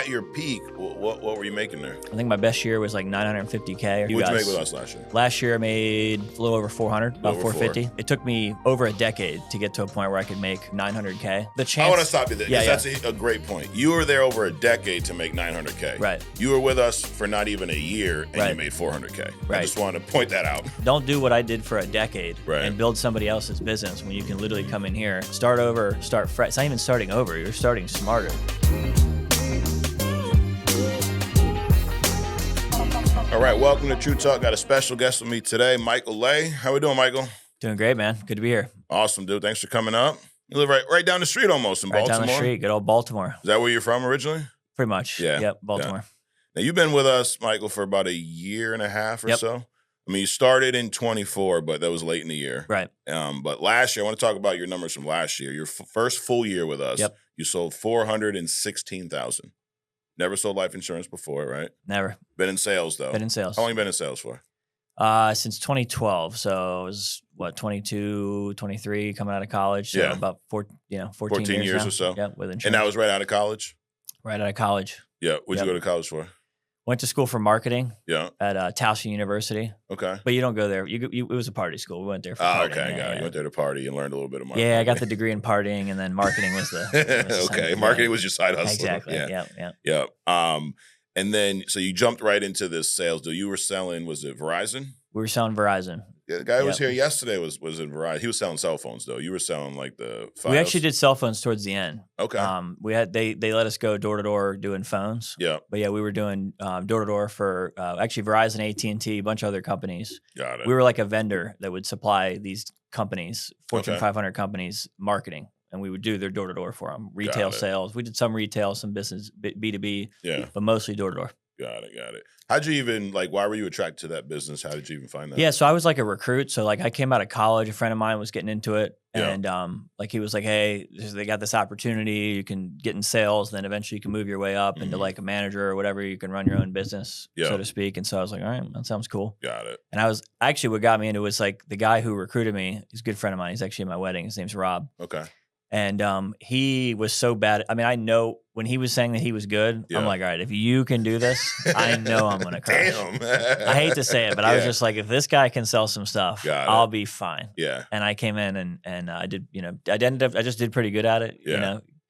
at your peak, what were you making there? I think my best year was like 950K. What did you make with us last year? Last year I made a little over 400, about 450. 4. It took me over a decade to get to a point where I could make 900K. The chance. I want to stop you there because that's a great point. You were there over a decade to make 900K. Right. You were with us for not even a year and you made 400K. Right. I just wanted to point that out. Don't do what I did for a decade and build somebody else's business when you can literally come in here, start over, start fresh. It's not even starting over. You're starting smarter. All right, welcome to True Talk. Got a special guest with me today, Michael Lay. How we doing, Michael? Doing great, man. Good to be here. Awesome, dude. Thanks for coming up. You live right down the street almost in Baltimore. Right down the street, good old Baltimore. Is that where you're from originally? Pretty much. Yeah. Yep, Baltimore. Yeah. Now, you've been with us, Michael, for about a year and a half or so. I mean, you started in 24, but that was late in the year. Right. But last year, I want to talk about your numbers from last year. Your first full year with us, you sold $416,000. Never sold life insurance before, right? Never. Been in sales, though. Been in sales. How long you been in sales for? Since 2012. So it was, 22, 23, coming out of college. So about 14 years now. or so. Yeah, with insurance. And that was right out of college? Right out of college. Yeah. What'd you go to college for? Went to school for marketing. Yeah. At Towson University. Okay. But you don't go there. It was a party school. We went there for partying. Okay. Yeah, You went there to party and learned a little bit of marketing. Yeah, I got the degree in partying, and then marketing was the okay. Marketing was your side hustle. Exactly. Yeah. And then, so you jumped right into this sales deal. You were selling, was it Verizon? We were selling Verizon. Yeah, the guy who was here yesterday was in Verizon. He was selling cell phones, though. You were selling like the Fios. We actually did cell phones towards the end. Okay. They let us go door to door doing phones. Yeah. But yeah, we were doing door to door for actually Verizon, AT&T, a bunch of other companies. Got it. We were like a vendor that would supply these companies, Fortune 500 companies, marketing, and we would do their door to door for them. Retail sales. We did some retail, some business, B2B. Yeah. But mostly door to door. Got it. How'd you even, why were you attracted to that business? How did you even find that? Yeah, so I was like a recruit. So like I came out of college, a friend of mine was getting into it. And like he was like, hey, they got this opportunity. You can get in sales. Then eventually you can move your way up into like a manager or whatever. You can run your own business, so to speak. And so I was like, all right, that sounds cool. Got it. And I was actually, what got me into it was like the guy who recruited me. He's a good friend of mine. He's actually at my wedding. His name's Rob. Okay. And he was so bad. I mean, I know when he was saying that he was good, I'm like, all right, if you can do this, I know I'm going to crush. Damn. I hate to say it, but I was just like, if this guy can sell some stuff, I'll be fine. Yeah. And I came in and I did, I just did pretty good at it.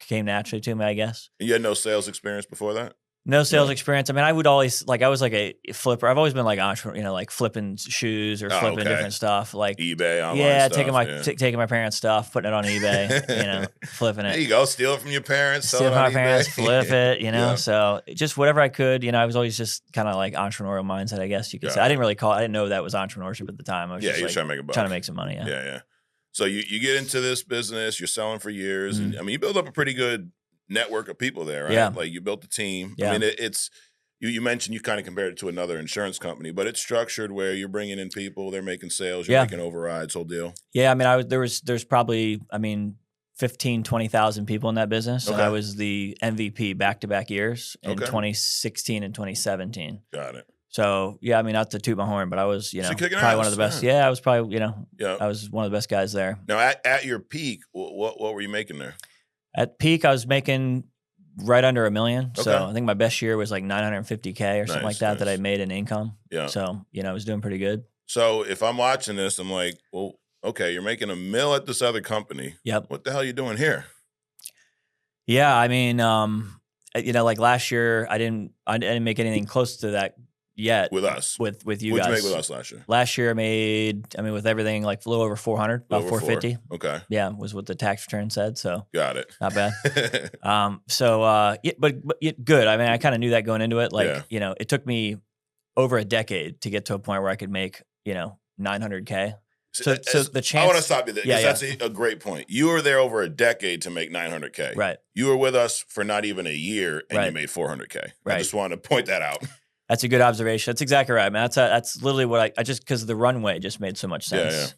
Came naturally to me, I guess. And you had no sales experience before that? No sales experience. I mean, I would always I was like a flipper. I've always been like entrepreneur, like flipping shoes or flipping different stuff, like eBay, online stuff, taking my parents' stuff, putting it on eBay, flipping it. There you go, steal it from your parents, steal it from my parents, flip it, So just whatever I could, I was always just kind of like entrepreneurial mindset, I guess you could say. I didn't know that was entrepreneurship at the time. I was just you're like, trying to make a buck. Trying to make some money. Yeah. So you get into this business, you're selling for years, and I mean, you build up a pretty good network of people there, right? Yeah. Like you built a team. Yeah. I mean, it's you mentioned you kind of compared it to another insurance company, but it's structured where you're bringing in people, they're making sales, you're making overrides, whole deal. Yeah, I mean, there's probably 15, 20,000 people in that business, and I was the MVP back-to-back years in 2016 and 2017. Got it. So yeah, I mean, not to toot my horn, but I was, probably one of the best. Yeah, I was probably, I was one of the best guys there. Now, at your peak, what were you making there? At peak, I was making right under $1 million. So I think my best year was like 950K or something like that I made in income. Yeah. So, I was doing pretty good. So if I'm watching this, I'm like, well, okay, you're making $1 million at this other company. Yep. What the hell are you doing here? Yeah, I mean, like last year, I didn't make anything close to that yet. With us. With you What'd guys. You make with us last year? Last year I made, with everything, like a little over 400, about 450. Okay. Yeah, was what the tax return said. So got it. Not bad. But good. I mean, I kind of knew that going into it. Like, it took me over a decade to get to a point where I could make, 900K. So the chance. I want to stop you there because that's a great point. You were there over a decade to make 900K. Right. You were with us for not even a year and you made 400K. Right. I just wanted to point that out. That's a good observation. That's exactly right, man. That's literally what I just, because the runway just made so much sense.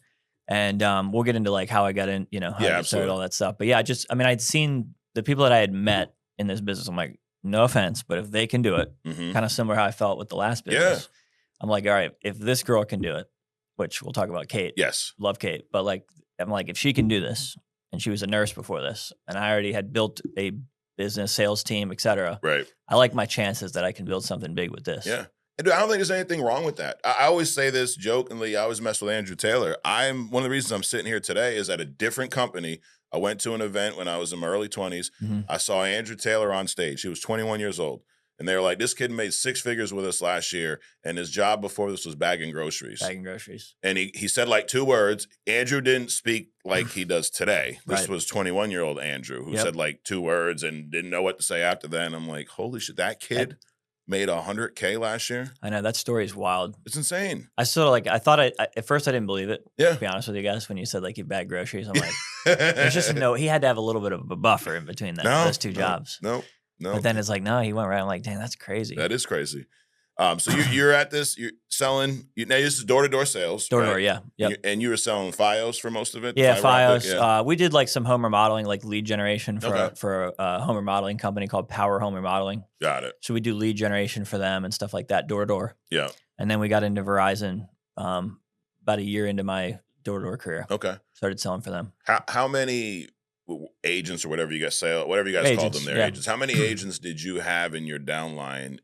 Yeah. And we'll get into like how I got in, how I started all that stuff. But yeah, I'd seen the people that I had met in this business. I'm like, no offense, but if they can do it, kind of similar how I felt with the last business. I'm like, all right, if this girl can do it, which we'll talk about Kate. Yes. Love Kate. But I'm like, if she can do this, and she was a nurse before this, and I already had built a business, sales team, etc. Right. I like my chances that I can build something big with this. Yeah. And dude, I don't think there's anything wrong with that. I always say this jokingly. I always mess with Andrew Taylor. One of the reasons I'm sitting here today is at a different company. I went to an event when I was in my early 20s. Mm-hmm. I saw Andrew Taylor on stage. He was 21 years old. And they were like, this kid made 6 figures with us last year. And his job before this was bagging groceries. Bagging groceries. And he said like 2 words. Andrew didn't speak like he does today. This was 21-year-old Andrew who said like 2 words and didn't know what to say after that. And I'm like, holy shit, that kid made $100K last year. I know, that story is wild. It's insane. I sort of like, I thought at first I didn't believe it. Yeah. To be honest with you guys, when you said like he bagged groceries, I'm like, there's just he had to have a little bit of a buffer in between those 2 jobs. No. But then it's like, no, he went right. I'm like, dang, that's crazy. That is crazy. So you're at this, you're selling, now this is door-to-door sales. Door-to-door, yeah. Yep. And you were selling Fios for most of it? Yeah, Fios. Yeah. We did like some home remodeling, like lead generation for a home remodeling company called Power Home Remodeling. Got it. So we do lead generation for them and stuff like that, door-to-door. Yeah. And then we got into Verizon about a year into my door-to-door career. Okay. Started selling for them. How many agents or whatever you guys called them, their agents, how many agents did you have in your downline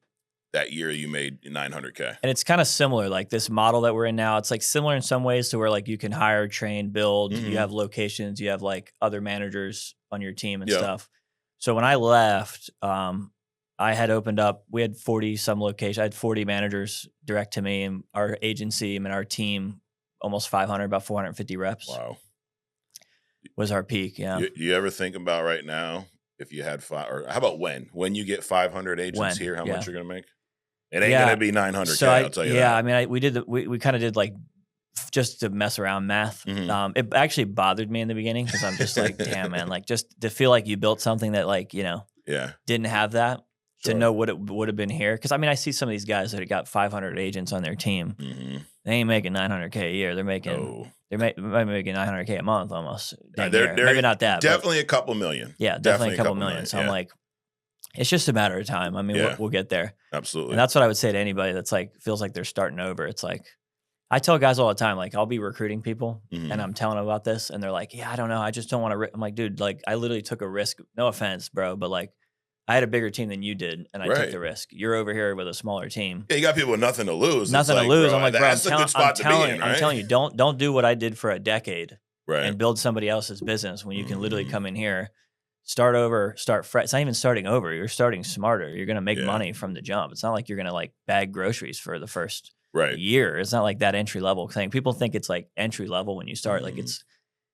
that year you made $900K? And it's kind of similar, like this model that we're in now. It's like similar in some ways to where like you can hire, train, build. Mm-hmm. You have locations. You have like other managers on your team and stuff. So when I left, I had opened up. We had 40 some locations. I had 40 managers direct to me, and our agency and our team almost 500, about 450 reps. Wow, was our peak. Yeah. You ever think about right now if you had 5, or how about when you get 500 agents here, how much you're gonna make? It ain't gonna be 900K. So I'll tell you that. Yeah, I mean, we kind of did like just to mess around math. Mm-hmm. It actually bothered me in the beginning because I'm just like, damn, man, like just to feel like you built something that like didn't have that. Sure. To know what it would have been here. Because I mean, I see some of these guys that have got 500 agents on their team. Mm-hmm. They ain't making 900K a year. They're making making 900K a month almost. They're maybe not that. Definitely a couple million. Yeah, definitely a couple million. So I'm like, it's just a matter of time. I mean, we'll get there. Absolutely. And that's what I would say to anybody that's like feels like they're starting over. It's like, I tell guys all the time, like I'll be recruiting people and I'm telling them about this, and they're like, yeah, I don't know, I just don't want to. I'm like, dude, like I literally took a risk. No offense, bro, but like I had a bigger team than you did, and I took the risk. You're over here with a smaller team. Yeah, you got people with nothing to lose. Nothing to lose. Bro, I'm like, bro, that's a good spot to be in, right? I'm telling you, don't do what I did for a decade and build somebody else's business when you can literally come in here, start over, start fresh. It's not even starting over. You're starting smarter. You're going to make money from the jump. It's not like you're going to like bag groceries for the first year. It's not like that entry level thing. People think it's like entry level when you start. Like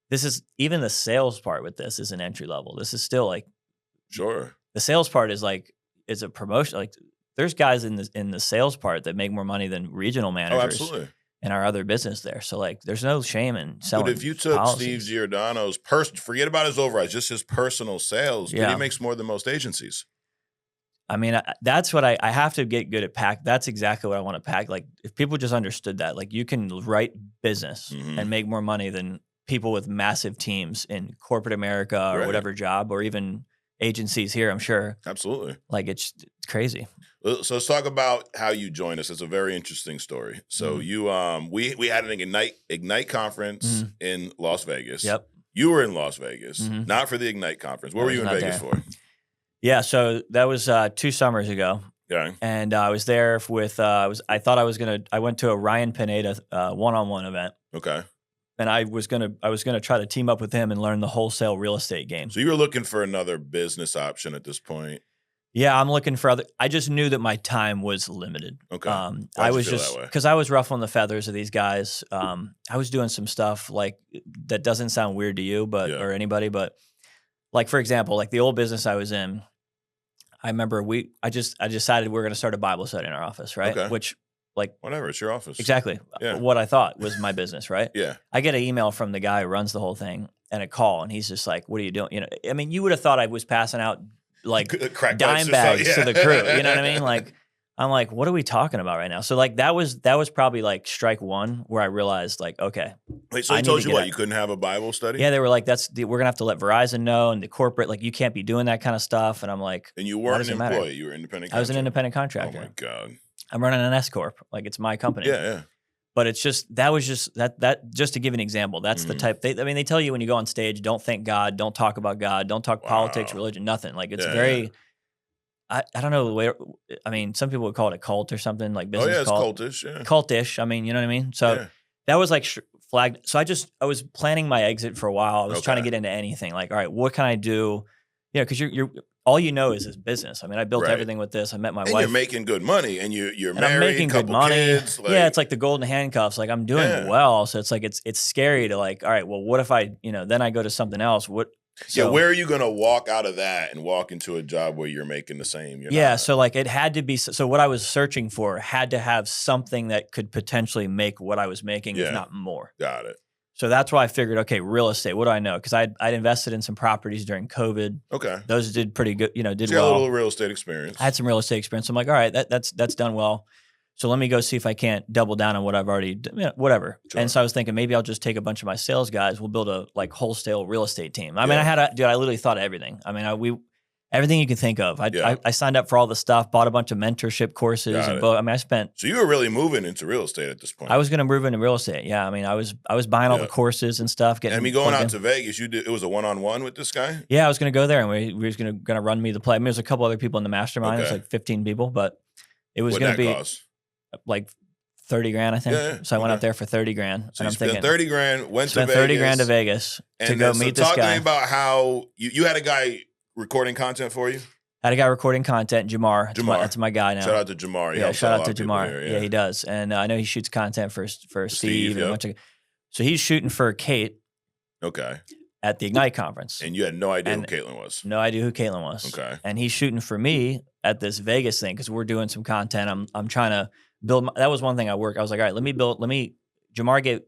this is even the sales part with this is an entry level. This is still like the sales part is like it's a promotion. Like there's guys in the sales part that make more money than regional managers in our other business there. So like there's no shame in selling. But if you took Steve Giordano's forget about his overrides, just his personal sales, he makes more than most agencies. I mean, that's what I have to get good at pack. That's exactly what I want to pack. Like if people just understood that, like you can write business and make more money than people with massive teams in corporate America or whatever job, or even agencies here, I'm sure. Absolutely. Like it's crazy. So let's talk about how you joined us. It's a very interesting story. So you we had an Ignite conference in Las Vegas. Yep. You were in Las Vegas, not for the Ignite conference. What were you in Vegas for? Yeah, so that was 2 summers ago. Yeah. And I was there with I went to a Ryan Pineda one-on-one event. Okay. And I was gonna try to team up with him and learn the wholesale real estate game. So you were looking for another business option at this point. Yeah, I'm looking for other. I just knew that my time was limited. Okay. I was just because I was ruffling the feathers of these guys. I was doing some stuff like that doesn't sound weird to you, or anybody, but like for example, like the old business I was in, I remember I decided we were going to start a Bible study in our office, right? Okay. Which like whatever, it's your office. Exactly. Yeah. What I thought was my business, right? Yeah. I get an email from the guy who runs the whole thing and a call, and he's just like, "What are you doing?" You know, I mean, you would have thought I was passing out like dime bags to the crew. You know what I mean? Like, I'm like, what are we talking about right now? So like that was probably like strike one where I realized like, okay. Wait, so he told you what? You couldn't have a Bible study? Yeah, they were like, we're gonna have to let Verizon know, and the corporate, like, you can't be doing that kind of stuff. And I'm like, and you weren't an employee, you were independent contractor. I was an independent contractor. Oh my God. I'm running an S corp, like it's my company. Yeah. But it's just, that was just, just to give an example, that's the type, they tell you when you go on stage, don't thank God, don't talk about God, don't talk politics, religion, nothing. Like it's very, I don't know the way, some people would call it a cult or something, like business it's cult. cultish, yeah. Cultish, you know what I mean? So that was like flagged. So I was planning my exit for a while. I was trying to get into anything. Like, all right, what can I do? Because you're all you know is this business. I built everything with this. I met my wife. You're making good money, and you're married, I'm making good money. Kids, it's like the golden handcuffs. Like I'm doing well, so it's like it's scary to like, all right, well, what if I, then I go to something else? Where are you gonna walk out of that and walk into a job where you're making the same? So like it had to be. So what I was searching for had to have something that could potentially make what I was making, if not more. Got it. So that's why I figured, okay, real estate. What do I know? Because I'd invested in some properties during COVID. Okay, those did pretty good. Did well. You got a little real estate experience. I had some real estate experience. I'm like, all right, that's done well. So let me go see if I can't double down on what I've already done, whatever. Sure. And so I was thinking maybe I'll just take a bunch of my sales guys. We'll build a like wholesale real estate team. I literally thought of everything. Everything you can think of. I signed up for all the stuff, bought a bunch of mentorship courses. I spent. So you were really moving into real estate at this point. I was going to move into real estate. Yeah. I was buying all the courses and stuff. Going out to Vegas, it was a one-on-one with this guy? Yeah, I was going to go there and we was going to run me the play. There's a couple other people in the mastermind. It was like 15 people, but it was going to be like $30,000, I think. Yeah. So I went out there for $30,000. So you spent $30,000, went to Vegas. Spent $30,000 to Vegas to go meet this guy. Talk to me about how you had a guy recording content for you? I had a guy recording content, Jamar. That's my guy now. Shout out to Jamar. Shout out to Jamar. Yeah, he does. And I know he shoots content for Steve. And a bunch of, so he's shooting for Kate. Okay. At the Ignite conference. And you had no idea who Caitlin was? No idea who Caitlin was. Okay. And he's shooting for me at this Vegas thing because we're doing some content. I'm trying to build. That was one thing I was like, all right,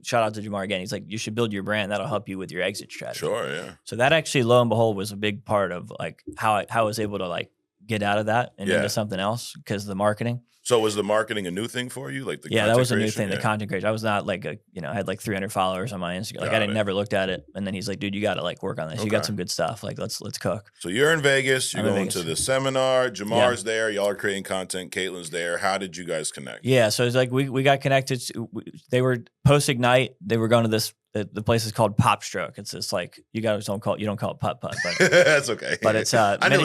shout out to Jamar again. He's like, you should build your brand. That'll help you with your exit strategy. Sure, yeah. So that actually, lo and behold, was a big part of like how I was able to like get out of that and into something else because of the marketing. So was the marketing a new thing for you? Like that was a new thing. The content creation. I was not like I had like 300 followers on my Instagram. Like never looked at it. And then he's like, dude, you got to like work on this. Okay. You got some good stuff. Like let's cook. So you're in Vegas. You're going to the seminar. Jamar's there. Y'all are creating content. Caitlin's there. How did you guys connect? Yeah. So it's like we got connected. They were post Ignite. They were going to this. The place is called Pop Stroke. It's just like you don't call it putt, but that's okay. But it's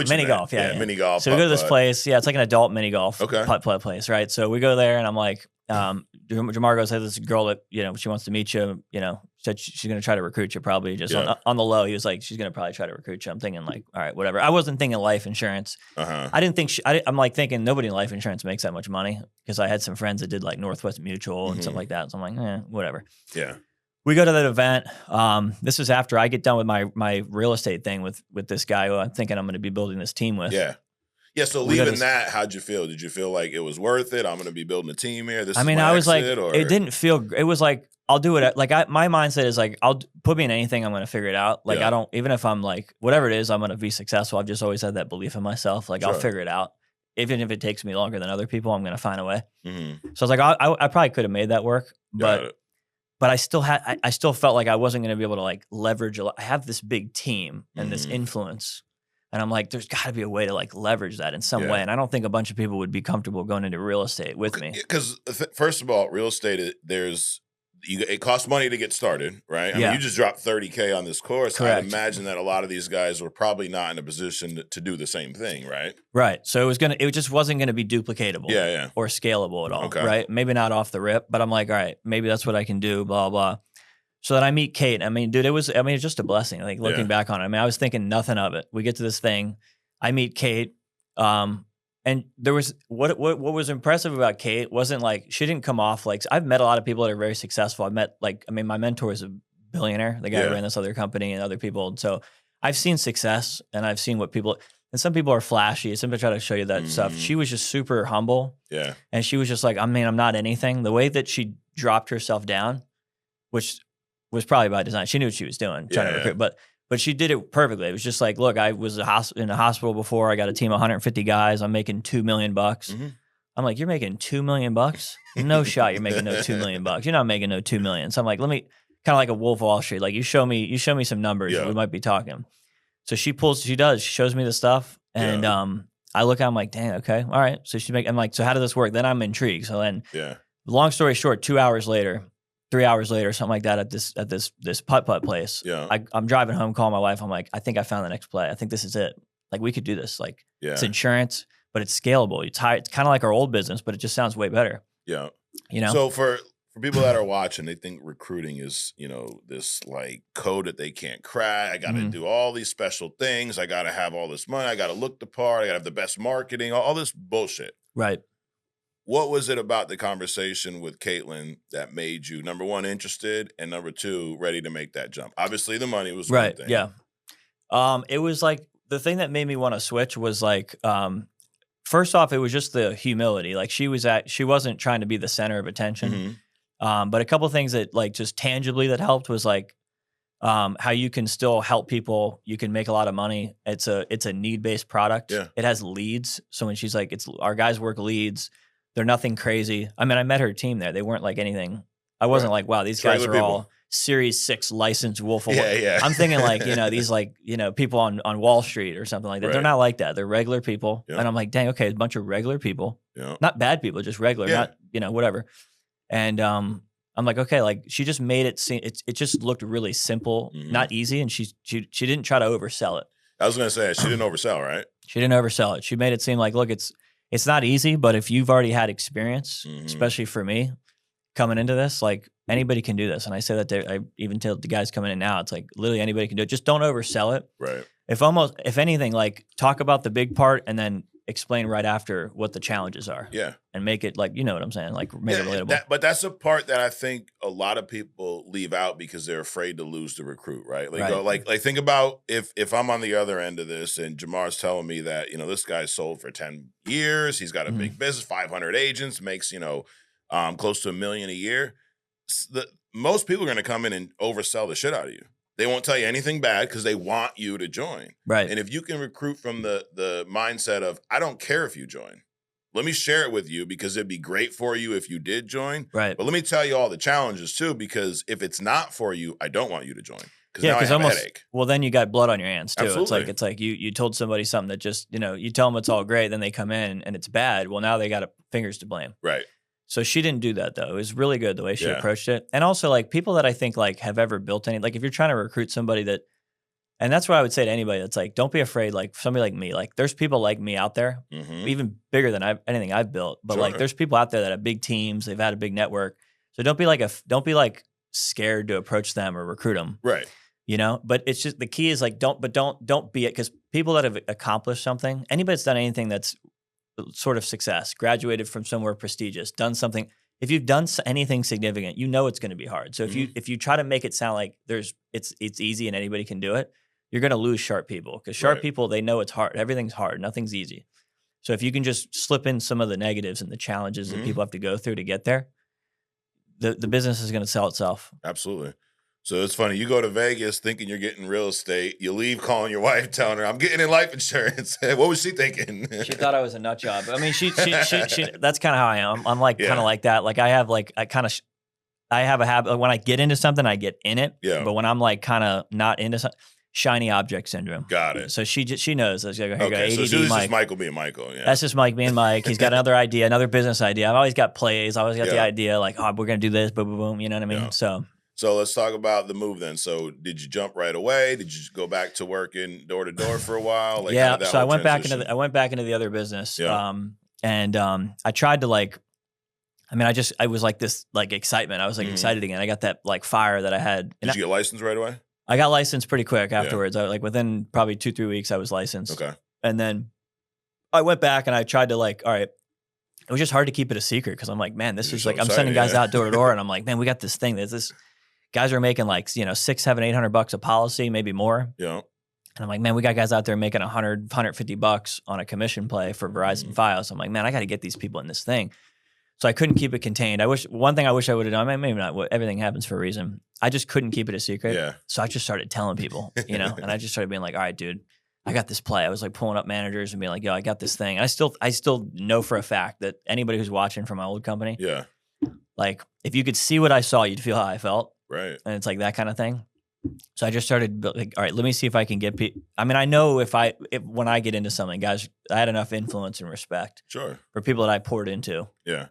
mini golf. Yeah, mini golf. So we go to this place. Yeah, it's like an adult mini golf putt place, right? So we go there, and I'm like, Jamar goes, "Hey, this girl that she wants to meet you. Said she's going to try to recruit you, probably just on the low." He was like, "She's going to probably try to recruit you." I'm thinking like, all right, whatever. I wasn't thinking life insurance. I didn't think I'm like thinking nobody in life insurance makes that much money because I had some friends that did like Northwest Mutual and stuff like that. So I'm like, whatever. Yeah. We go to that event. This is after I get done with my real estate thing with this guy who I'm thinking I'm going to be building this team with. Yeah. Yeah. So leaving that, how'd you feel? Did you feel like it was worth it? I'm going to be building a team here. I was like, it didn't feel. It was like I'll do it. Like my mindset is like I'll put me in anything. I'm going to figure it out. Like I don't even if I'm like whatever it is, I'm going to be successful. I've just always had that belief in myself. Like I'll figure it out. Even if it takes me longer than other people, I'm going to find a way. Mm-hmm. So I was like, I probably could have made that work, but I still felt like I wasn't going to be able to like leverage a lot. I have this big team and this influence, and I'm like, there's got to be a way to like leverage that in some way. And I don't think a bunch of people would be comfortable going into real estate with me. Because first of all, real estate, it costs money to get started, right? I mean, you just dropped $30K on this course. Correct. I'd imagine that a lot of these guys were probably not in a position to do the same thing, right? Right. So it just wasn't going to be duplicatable or scalable at all, right? Maybe not off the rip, but I'm like, all right, maybe that's what I can do, blah, blah. So then I meet Kate. I mean, dude, it's just a blessing. Like looking back on it, I mean, I was thinking nothing of it. We get to this thing. I meet Kate. And there was what was impressive about Kate wasn't like she didn't come off like I've met a lot of people that are very successful. I've met my mentor is a billionaire, the guy who ran this other company and other people. And so I've seen success and I've seen what people and some people are flashy. Some people try to show you that stuff. She was just super humble. Yeah. And she was just like, I'm not anything. The way that she dropped herself down, which was probably by design. She knew what she was doing, trying to recruit, but she did it perfectly. It was just like, look, I was in a hospital before. I got a team of 150 guys. I'm making $2 million. I'm like, you're making $2 million? No shot. You're making no $2 million. You're not making no $2 million. So I'm like, let me kind of like a Wolf of Wall Street. Like you show me some numbers. We might be talking. So she shows me the stuff. And I look at, I'm like, dang, okay. All right. So I'm like, so how did this work? Then I'm intrigued. So then long story short, 2 hours later, 3 hours later, something like that at this putt-putt place. Yeah. I'm driving home, calling my wife. I'm like, I think I found the next play. I think this is it. Like, we could do this. Like, it's insurance, but it's scalable. It's kind of like our old business, but it just sounds way better. Yeah. You know? So for people that are watching, they think recruiting is, this like code that they can't crack. I got to do all these special things. I got to have all this money. I got to look the part. I got to have the best marketing, all this bullshit. Right. What was it about the conversation with Caitlin that made you, number one, interested, and number two, ready to make that jump? Obviously, the money was one thing. Yeah. It was like, the thing that made me want to switch was like, first off, it was just the humility. Like, she wasn't trying to be the center of attention. But a couple of things that like just tangibly that helped was like, how you can still help people. You can make a lot of money. It's a need-based product. Yeah. It has leads. So when she's like, our guys work leads. They're nothing crazy. I mean, I met her team there. They weren't like anything. I wasn't like, wow, these guys are all Series 6 licensed Wolf of Wall. Yeah. I'm thinking like, these like, people on Wall Street or something like that. Right. They're not like that. They're regular people. Yeah. And I'm like, dang, okay, a bunch of regular people. Yeah. Not bad people, just regular, not, whatever. And I'm like, okay, like she just made it seem, it just looked really simple, not easy. And she didn't try to oversell it. I was going to say, she didn't oversell, right? She didn't oversell it. She made it seem like, look, it's not easy, but if you've already had experience, especially for me coming into this, like anybody can do this. And I say that I even tell the guys coming in now, it's like literally anybody can do it. Just don't oversell it. Right. If anything, like talk about the big part and then explain right after what the challenges are. Yeah. And make it like, you know what I'm saying? Like make it relatable. But that's a part that I think a lot of people leave out because they're afraid to lose the recruit, right? Like, like think about if I'm on the other end of this and Jamar's telling me that, this guy's sold for 10 years, he's got a big business, 500 agents, makes, close to $1 million a year. Most people are going to come in and oversell the shit out of you. They won't tell you anything bad because they want you to join. Right. And if you can recruit from the mindset of, I don't care if you join. Let me share it with you because it'd be great for you if you did join. Right. But let me tell you all the challenges too, because if it's not for you, I don't want you to join. Because now I have a headache. Well, then you got blood on your hands too. Absolutely. It's like you told somebody something that just, you tell them it's all great, then they come in and it's bad. Well, now they got fingers to blame. Right. So she didn't do that though. It was really good the way she approached it. And also like people that I think like have ever built any, like if you're trying to recruit somebody that, and that's what I would say to anybody that's like, don't be afraid, like somebody like me, like there's people like me out there, even bigger than anything I've built, but like there's people out there that have big teams, they've had a big network. So don't be like scared to approach them or recruit them. Right. But it's just, the key is like, don't be it. Cause people that have accomplished something, anybody that's done anything that's sort of success, graduated from somewhere prestigious, done something. If you've done anything significant, it's going to be hard. So if you try to make it sound like it's easy and anybody can do it, you're going to lose sharp people because sharp people, they know it's hard. Everything's hard. Nothing's easy. So if you can just slip in some of the negatives and the challenges that people have to go through to get there, the business is going to sell itself. Absolutely. So it's funny. You go to Vegas thinking you're getting real estate. You leave calling your wife, telling her, I'm getting in life insurance. What was she thinking? She thought I was a nut job. I mean, she that's kind of how I am. I'm like kind of like that. Like I have a habit. When I get into something, I get in it. Yeah. But when I'm like kind of not into something, shiny object syndrome. Got it. So she knows. Here you go, okay, ADD so this Mike. is Michael being Michael. Yeah. That's just Mike being Mike. He's got another idea, another business idea. I've always got plays. I always got the idea like, oh, we're going to do this, boom, boom, boom. You know what I mean? Yeah. So let's talk about the move then. So did you jump right away? Did you go back to working door to door for a while? Like, so I went back into the other business. Yeah. I tried to like, I was like this like excitement. I was like excited again. I got that like fire that I had. Did you get licensed right away? I got licensed pretty quick afterwards. I, like within probably 2-3 weeks, I was licensed. Okay. And then I went back and I tried to like, all right. It was just hard to keep it a secret because I'm like, man, this is like, I'm sending guys out door to door, and I'm like, man, we got this thing. There's this. Guys are making like, $600, $700, $800 a policy, maybe more. Yeah. And I'm like, man, we got guys out there making $100, $150 on a commission play for Verizon Fios. I'm like, man, I got to get these people in this thing. So I couldn't keep it contained. One thing I wish I would have done, maybe not, everything happens for a reason. I just couldn't keep it a secret. Yeah. So I just started telling people, and I just started being like, all right, dude, I got this play. I was like pulling up managers and being like, yo, I got this thing. And I still know for a fact that anybody who's watching from my old company, like if you could see what I saw, you'd feel how I felt. Right. And it's like that kind of thing. So I just started like, all right, let me see if I can get people. I mean, I know if when I get into something, guys, I had enough influence and respect for people that I poured into. Yeah.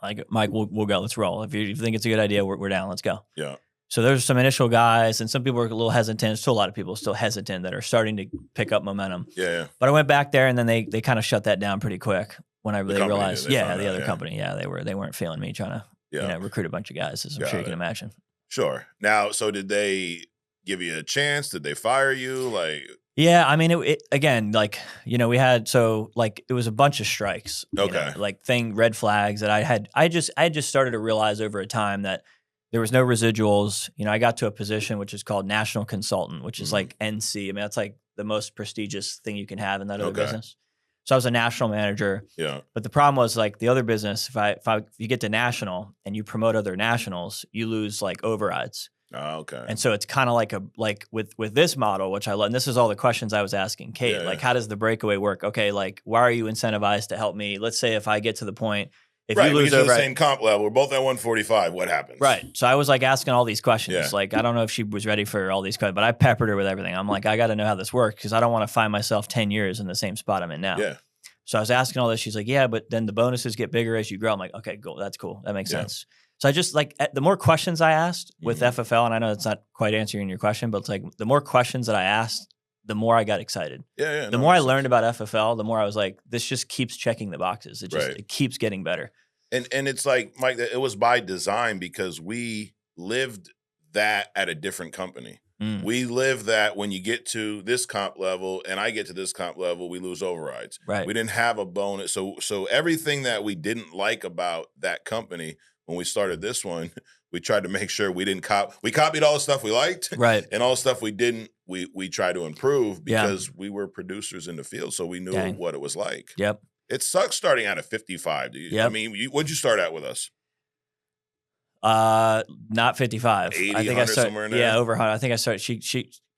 Like, Mike, we'll go. Let's roll. If you think it's a good idea, we're down. Let's go. Yeah. So there's some initial guys, and some people were a little hesitant. Still a lot of people still hesitant that are starting to pick up momentum. Yeah. But I went back there, and then they kind of shut that down pretty quick when they realized, the other company, they weren't feeling me trying to recruit a bunch of guys, as I'm sure you can imagine. Sure. Now, so did they give you a chance? Did they fire you? Like, yeah, I mean, it again, like, we had, it was a bunch of strikes. Okay. Red flags that I just started to realize over a time that there was no residuals. I got to a position which is called national consultant, which is like NC. I mean, that's like the most prestigious thing you can have in that other business. So I was a national manager. Yeah. But the problem was, like, the other business, if you get to national and you promote other nationals, you lose like overrides. Oh, okay. And so it's kind of like with this model, which I love, and this is all the questions I was asking Kate, how does the breakaway work? Okay, like, why are you incentivized to help me? Let's say if I get to the point, if you lose we get to the same comp level, we're both at 145, what happens? Right. So I was like asking all these questions. Yeah. Like, I don't know if she was ready for all these questions, but I peppered her with everything. I'm like, I got to know how this works because I don't want to find myself 10 years in the same spot I'm in now. Yeah. So I was asking all this. She's like, yeah, but then the bonuses get bigger as you grow. I'm like, okay, cool. That's cool. That makes sense. So I just, like, the more questions I asked with FFL, and I know it's not quite answering your question, but it's like the more questions that I asked, the more I got excited. Yeah. The more I learned about FFL, the more I was like, this just keeps checking the boxes. It keeps getting better. And it's like, Mike, it was by design because we lived that at a different company. We live that when you get to this comp level and I get to this comp level, we lose overrides. Right. We didn't have a bonus. So everything that we didn't like about that company when we started this one, we tried to make sure we didn't we copied all the stuff we liked. Right. And all the stuff we didn't, we tried to improve because we were producers in the field. So we knew what it was like. Yep. It sucks starting out at 55. I mean, what'd you start out with us? Not 55. 80, I think I started somewhere in there. Yeah, over 100. I think I started.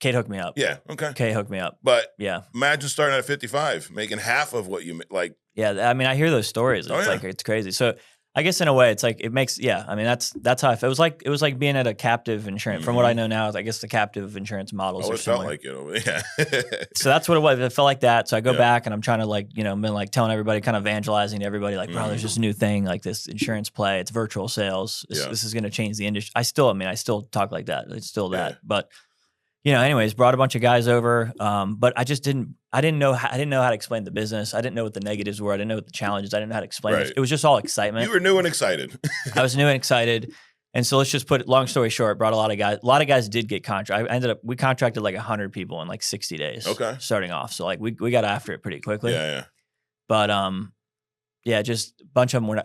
Kate hooked me up. Yeah, okay. Kate hooked me up. But yeah, imagine starting at 55, making half of what you like. Yeah, I mean, I hear those stories. It's like it's crazy. So I guess in a way, it's like it makes. Yeah, I mean, that's how I felt. It was like being at a captive insurance. From what I know now, I guess the captive insurance models are similar. Felt like it. Yeah. So that's what it was. It felt like that. So I go back and I'm trying to, like, been like telling everybody, kind of evangelizing to everybody, like, bro, there's this new thing, like this insurance play. It's virtual sales. This is going to change the industry. I still talk like that. It's still that. But anyways, brought a bunch of guys over. But I didn't know how to explain the business. I didn't know what the negatives were. I didn't know what the challenges. I didn't know how to explain it. It was just all excitement. You were new and excited. I was new and excited. And so let's just put it, long story short, brought a lot of guys. A lot of guys did get contract. We contracted like 100 people in like 60 days. Okay. Starting off. So like we got after it pretty quickly. Yeah. But just a bunch of them were,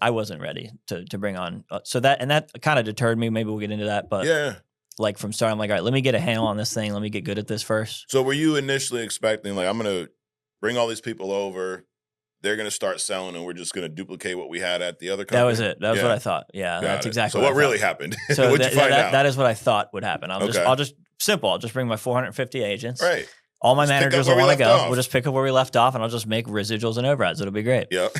I wasn't ready to bring on. So that kind of deterred me. Maybe we'll get into that. But like from start, I'm like, all right, let me get a handle on this thing. Let me get good at this first. So were you initially expecting, like, I'm going to bring all these people over, they're going to start selling, and we're just going to duplicate what we had at the other company? That was it. That was what I thought. Yeah, that's exactly so what really happened? So what'd you find out? That is what I thought would happen. I'll just bring my 450 agents. Right. All my managers will want to go. We'll just pick up where we left off, and I'll just make residuals and overrides. It'll be great. Yep.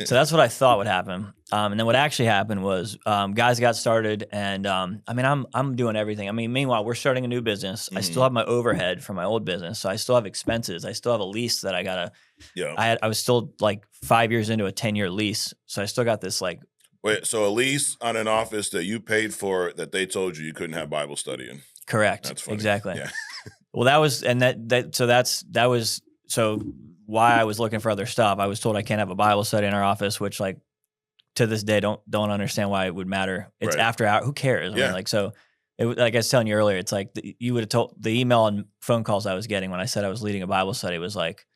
So that's what I thought would happen. And then what actually happened was guys got started, and I mean, I'm doing everything. I mean, meanwhile, we're starting a new business. I still have my overhead from my old business, so I still have expenses. I still have a lease that I gotta. Yeah. I was still like 5 years into a 10-year lease, so I still got this like. Wait, so a lease on an office that you paid for that they told you couldn't have Bible study in? Correct. That's funny. Exactly. Yeah. Well, that was why I was looking for other stuff. I was told I can't have a Bible study in our office, which, like, to this day don't understand why it would matter. It's after hour. Who cares? I mean, like, so like I was telling you earlier, it's like you would have told the email and phone calls I was getting when I said I was leading a Bible study was like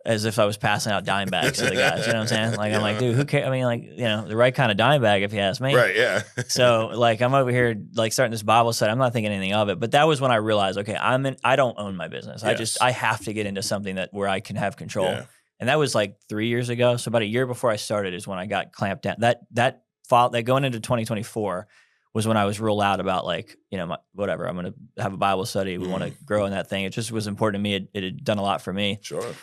as if I was passing out dime bags to the guys. You know what I'm saying? Like, I'm like, dude, who cares? I mean, like, the right kind of dime bag, if you ask me. Right. Yeah. So, like, I'm over here, like, starting this Bible study. I'm not thinking anything of it, but that was when I realized, okay, I don't own my business. Yes. I have to get into something where I can have control. Yeah. And that was like 3 years ago. So about a year before I started is when I got clamped down. That going into 2024 was when I was real out about, like, whatever, I'm going to have a Bible study. We want to grow in that thing. It just was important to me. It had done a lot for me. Sure.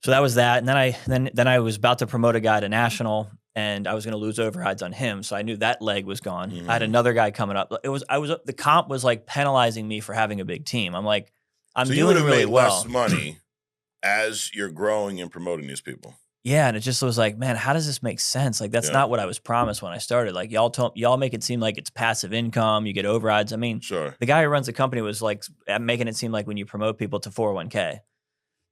So that was that. And then I was about to promote a guy to national, and I was going to lose overrides on him. So I knew that leg was gone. I had another guy coming up. The comp was like penalizing me for having a big team. I'm like, I'm doing really well. So you would have made less money as you're growing and promoting these people. Yeah, and it just was like, man, how does this make sense? Like, that's not what I was promised when I started. Like, y'all make it seem like it's passive income, you get overrides. I mean, the guy who runs the company was like making it seem like when you promote people to 401k.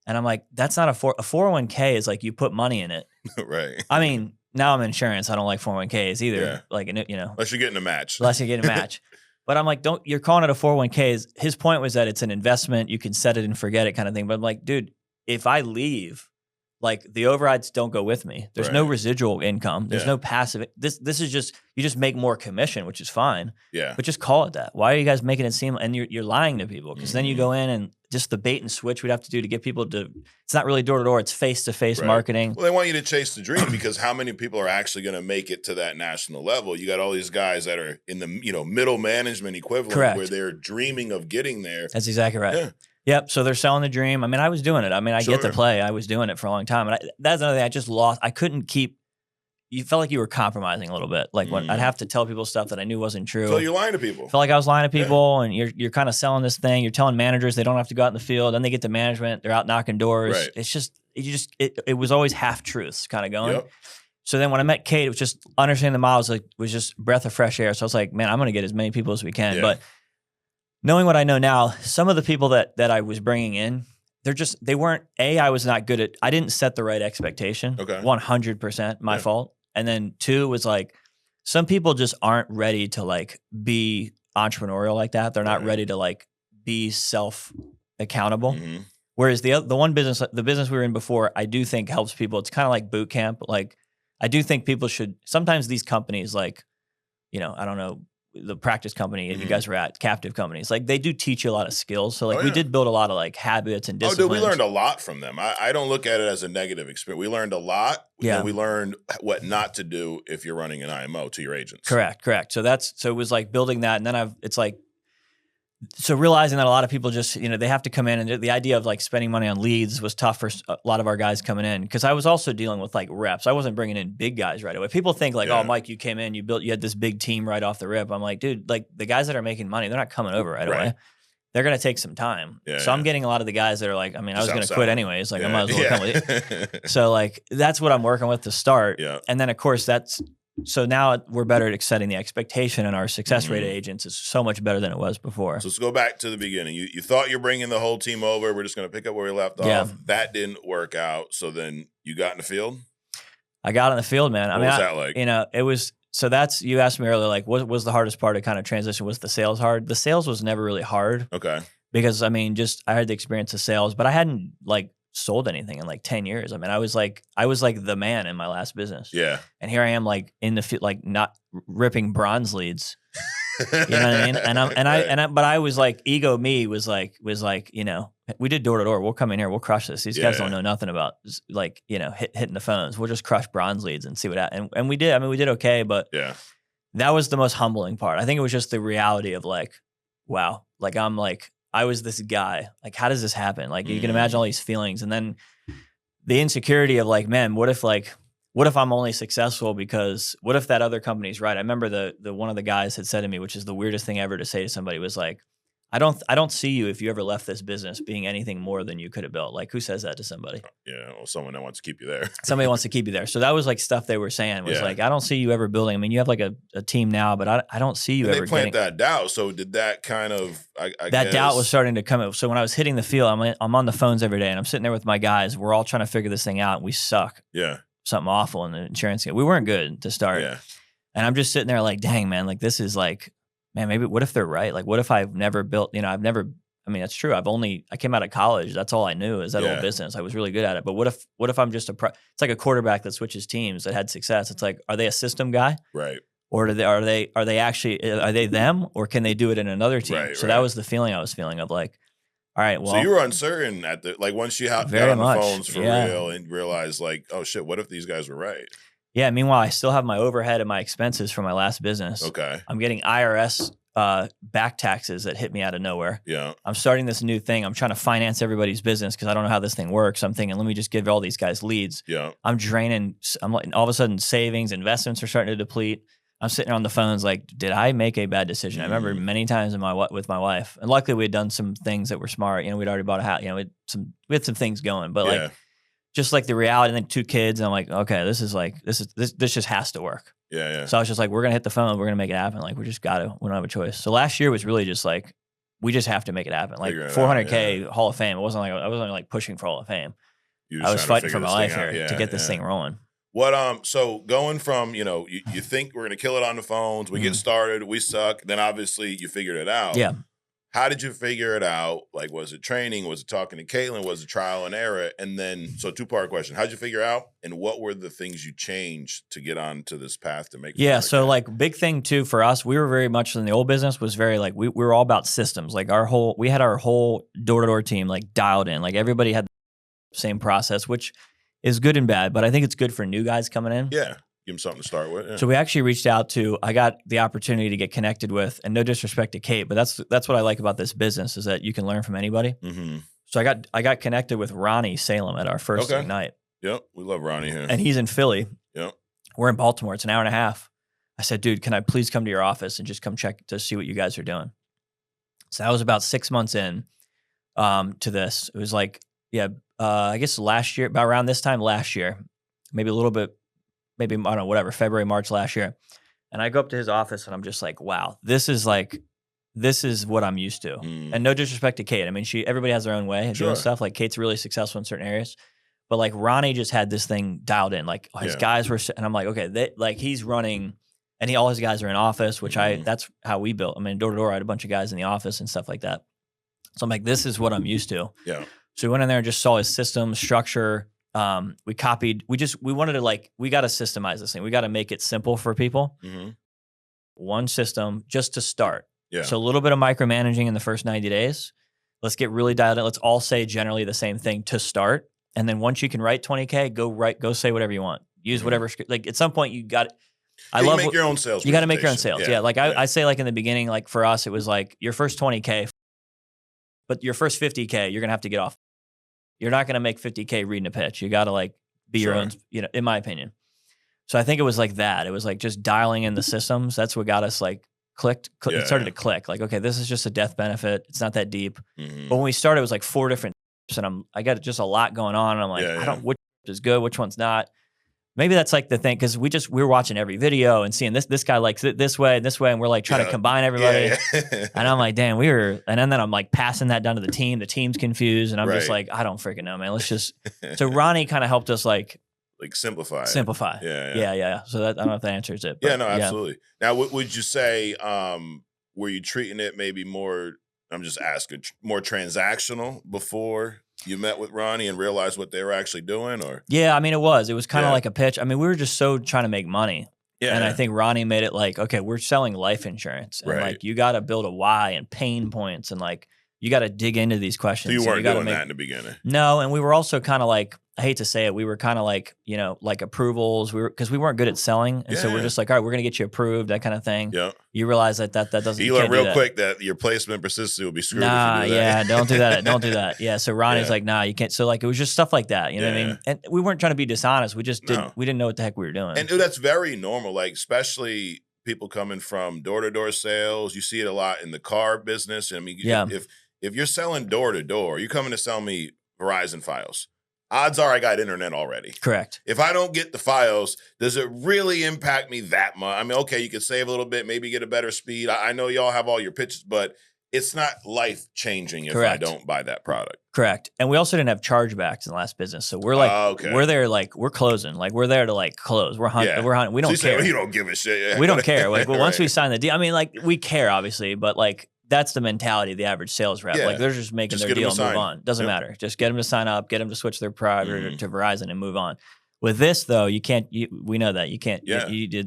And I'm like, that's not a 401k is like you put money in it. Right. I mean, now I'm in insurance. I don't like 401ks either. Yeah. Like, you know. Unless you're getting a match. Unless you're getting a match. But I'm like, you're calling it a 401k. His point was that it's an investment. You can set it and forget it kind of thing. But I'm like, dude, if I leave, like the overrides don't go with me. There's no residual income. There's no passive. This is just, you just make more commission, which is fine. Yeah. But just call it that. Why are you guys making it seem, and you're lying to people? Because then you go in and just the bait and switch we'd have to do to get people to, it's not really door to door, it's face-to-face marketing. Well, they want you to chase the dream because how many people are actually going to make it to that national level? You got all these guys that are in the, middle management equivalent where they're dreaming of getting there. That's exactly right. Yeah. Yep. So they're selling the dream. I mean, I was doing it. I mean, I get to play. I was doing it for a long time. And that's another thing. I just lost. I couldn't keep. You felt like you were compromising a little bit. Like when I'd have to tell people stuff that I knew wasn't true. So you're lying to people. Felt like I was lying to people, and you're kind of selling this thing. You're telling managers they don't have to go out in the field. Then they get to management. They're out knocking doors. Right. It's just it was always half truths kind of going. Yep. So then when I met Kate, it was just understanding the models. Was just breath of fresh air. So I was like, man, I'm going to get as many people as we can. Yeah. But knowing what I know now, some of the people that I was bringing in, they weren't, I was not good at, I didn't set the right expectation. Okay. 100% my fault. And then 2 was like, some people just aren't ready to like be entrepreneurial like that. They're not ready to like be self-accountable. Mm-hmm. Whereas the one business, the business we were in before, I do think helps people. It's kind of like boot camp. Like I do think people should, sometimes these companies like, I don't know, the practice company you guys were at, captive companies, like they do teach you a lot of skills. So like we did build a lot of like habits and disciplines. Oh, dude, we learned a lot from them. I don't look at it as a negative experience. We learned a lot. Yeah. And we learned what not to do if you're running an IMO to your agents. Correct. So it was like building that. And then so realizing that a lot of people just, they have to come in, and the idea of like spending money on leads was tough for a lot of our guys coming in. Cause I was also dealing with like reps. I wasn't bringing in big guys right away. People think like, oh, Mike, you came in, you had this big team right off the rip. I'm like, dude, like the guys that are making money, they're not coming over right away. They're going to take some time. Yeah, so I'm getting a lot of the guys that are like, I mean, I was going to quit anyways. Like I might as well come with you. So like, that's what I'm working with to start. Yeah. And then of course so now we're better at setting the expectation, and our success rate of agents is so much better than it was before. So let's go back to the beginning. You thought you're bringing the whole team over. We're just going to pick up where we left off. That didn't work out. So then you got in the field? I got in the field, man. What was that like? It was, so that's, you asked me earlier, like what was the hardest part of kind of transition? Was the sales hard? The sales was never really hard. Okay. Because I mean, I had the experience of sales, but I hadn't like sold anything in like 10 years. I mean, I was like the man in my last business. Yeah. And here I am like in the field, like not ripping bronze leads. You know what I mean? But I was like, ego me was like, we did door to door. We'll come in here. We'll crush this. These guys don't know nothing about like, hitting the phones. We'll just crush bronze leads and see what happens. And we did. I mean, we did okay, but that was the most humbling part. I think it was just the reality of like, wow, like I was this guy. Like, how does this happen? Like, you can imagine all these feelings. And then the insecurity of like, man, what if I'm only successful because what if that other company's right? I remember the one of the guys had said to me, which is the weirdest thing ever to say to somebody, was like, I don't see you, if you ever left this business, being anything more than you could have built. Like, who says that to somebody? Yeah, well, someone that wants to keep you there. Somebody wants to keep you there. So that was like stuff they were saying was like, I don't see you ever building. I mean, you have like a team now, but I don't see you ever. They plant that doubt. So did that kind of? I guess doubt was starting to come up. So when I was hitting the field, I'm on the phones every day, and I'm sitting there with my guys. We're all trying to figure this thing out. And we suck. Yeah. Something awful in the insurance game. We weren't good to start. Yeah. And I'm just sitting there like, dang, man, like this is like, man, maybe what if they're right? Like, what if I've never built, I mean, that's true. I came out of college. That's all I knew is that old business. I was really good at it. But what if I'm just it's like a quarterback that switches teams that had success. It's like, are they a system guy? Right. Or are they actually, are they them, or can they do it in another team? Right, so that was the feeling I was feeling of like, all right, well. So you were uncertain once you got on the phones for real and realized like, oh shit, what if these guys were right? Yeah. Meanwhile, I still have my overhead and my expenses from my last business. Okay. I'm getting IRS back taxes that hit me out of nowhere. Yeah. I'm starting this new thing. I'm trying to finance everybody's business because I don't know how this thing works. I'm thinking, let me just give all these guys leads. Yeah. I'm draining. I'm like, all of a sudden savings, investments are starting to deplete. I'm sitting on the phones like, did I make a bad decision? I remember many times with my wife, and luckily we had done some things that were smart. We'd already bought a house. We had some things going, but like, just like the reality, and then 2 kids, and I'm like, okay, this just has to work. Yeah. So I was just like, we're gonna hit the phone, we're gonna make it happen. Like we don't have a choice. So last year was really just like, we just have to make it happen. Like 400K Hall of Fame. I wasn't like pushing for Hall of Fame. I was fighting for my life here to get this thing rolling. What so going from, you think we're gonna kill it on the phones, we get started, we suck, then obviously you figured it out. Yeah. How did you figure it out? Like, was it training? Was it talking to Caitlin? Was it trial and error? And then, so 2-part question. How'd you figure out? And what were the things you changed to get onto this path to make it? Yeah, so like big thing too for us, we were very much in the old business was very like, we were all about systems. Like we had our whole door-to-door team like dialed in. Like everybody had the same process, which is good and bad, but I think it's good for new guys coming in. Yeah. Give them something to start with. Yeah. So we actually reached out I got the opportunity to get connected with, and no disrespect to Kate, but that's what I like about this business is that you can learn from anybody. Mm-hmm. So I got connected with Ronnie Salem at our first night. Yep, we love Ronnie here. And he's in Philly. Yep. We're in Baltimore. It's an hour and a half. I said, dude, can I please come to your office and just come check to see what you guys are doing? So that was about 6 months in to this. It was like, I guess last year, about around this time last year, maybe a little bit, maybe, I don't know, whatever, February, March last year. And I go up to his office and I'm just like, wow, this is what I'm used to. And no disrespect to Kate. I mean, everybody has their own way of doing stuff. Like Kate's really successful in certain areas. But like Ronnie just had this thing dialed in. Like his guys were, and I'm like, okay, like he's running, and all his guys are in office, which that's how we built. I mean, door to door, I had a bunch of guys in the office and stuff like that. So I'm like, this is what I'm used to. Yeah. So we went in there and just saw his system structure. We copied, we wanted to we got to systemize this thing. We got to make it simple for people. Mm-hmm. One system just to start. Yeah. So a little bit of micromanaging in the first 90 days. Let's get really dialed in. Let's all say generally the same thing to start. And then once you can write 20K, go say whatever you want. Use whatever, like at some point you got it. You make your own sales. You got to make your own sales. Yeah. Like I say like in the beginning, like for us, it was like your first 20K, but your first 50K, you're going to have to get off. You're not going to make 50K reading a pitch. You got to like be your own, in my opinion. So I think it was like that. It was like just dialing in the systems. That's what got us like it started to click. Like, okay, this is just a death benefit. It's not that deep. Mm-hmm. But when we started, it was like 4 different and I got just a lot going on. And I'm like, I don't, which is good, which one's not. Maybe that's like the thing, because we were watching every video and seeing this guy likes it this way, and we're like trying to combine everybody. And I'm like, damn, and then I'm like passing that down to the team. The team's confused, and I'm just like, I don't freaking know, man. Let's just. So Ronnie kind of helped us like simplify. Yeah. So that, I don't know if that answers it. But, absolutely. Now, would you say were you treating it maybe more? I'm just asking, more transactional before you met with Ronnie and realized what they were actually doing, or? Yeah, I mean, it was kind of like a pitch. I mean, we were just so trying to make money. Yeah. And I think Ronnie made it like, okay, we're selling life insurance. And like, you got to build a why and pain points. And like, you got to dig into these questions. So you weren't doing that in the beginning? No. And we were also kind of like, I hate to say it, we were kind of like, like approvals. Because we weren't good at selling. And so we're just like, all right, we're going to get you approved, that kind of thing. Yeah. You realize that doesn't. You learn real quick that your placement persistence will be screwed. Nah, if you do that. Don't do that. Don't do that. Yeah. So Ronnie's like, nah, you can't. So like, it was just stuff like that. You know what I mean? And we weren't trying to be dishonest. We just didn't. We didn't know what the heck we were doing. And that's very normal. Like, especially people coming from door-to-door sales. You see it a lot in the car business. I mean, if you're selling door-to-door, you're coming to sell me Verizon files. Odds are I got internet already. Correct. If I don't get the files, does it really impact me that much? I mean, okay, you could save a little bit, maybe get a better speed. I know y'all have all your pitches, but it's not life-changing if I don't buy that product. Correct. And we also didn't have chargebacks in the last business. So we're like, we're there, like, we're closing. Like, we're there to, like, close. We're hunting. We're hunting. We don't care. You don't give a shit. We don't care. Like, but once we sign the deal, I mean, like, we care, obviously, but, like, that's the mentality of the average sales rep. Like, they're just making their deal and move on. Doesn't matter. Just get them to sign up, get them to switch their provider to Verizon and move on. With this, though, you can't, we know that. You can't,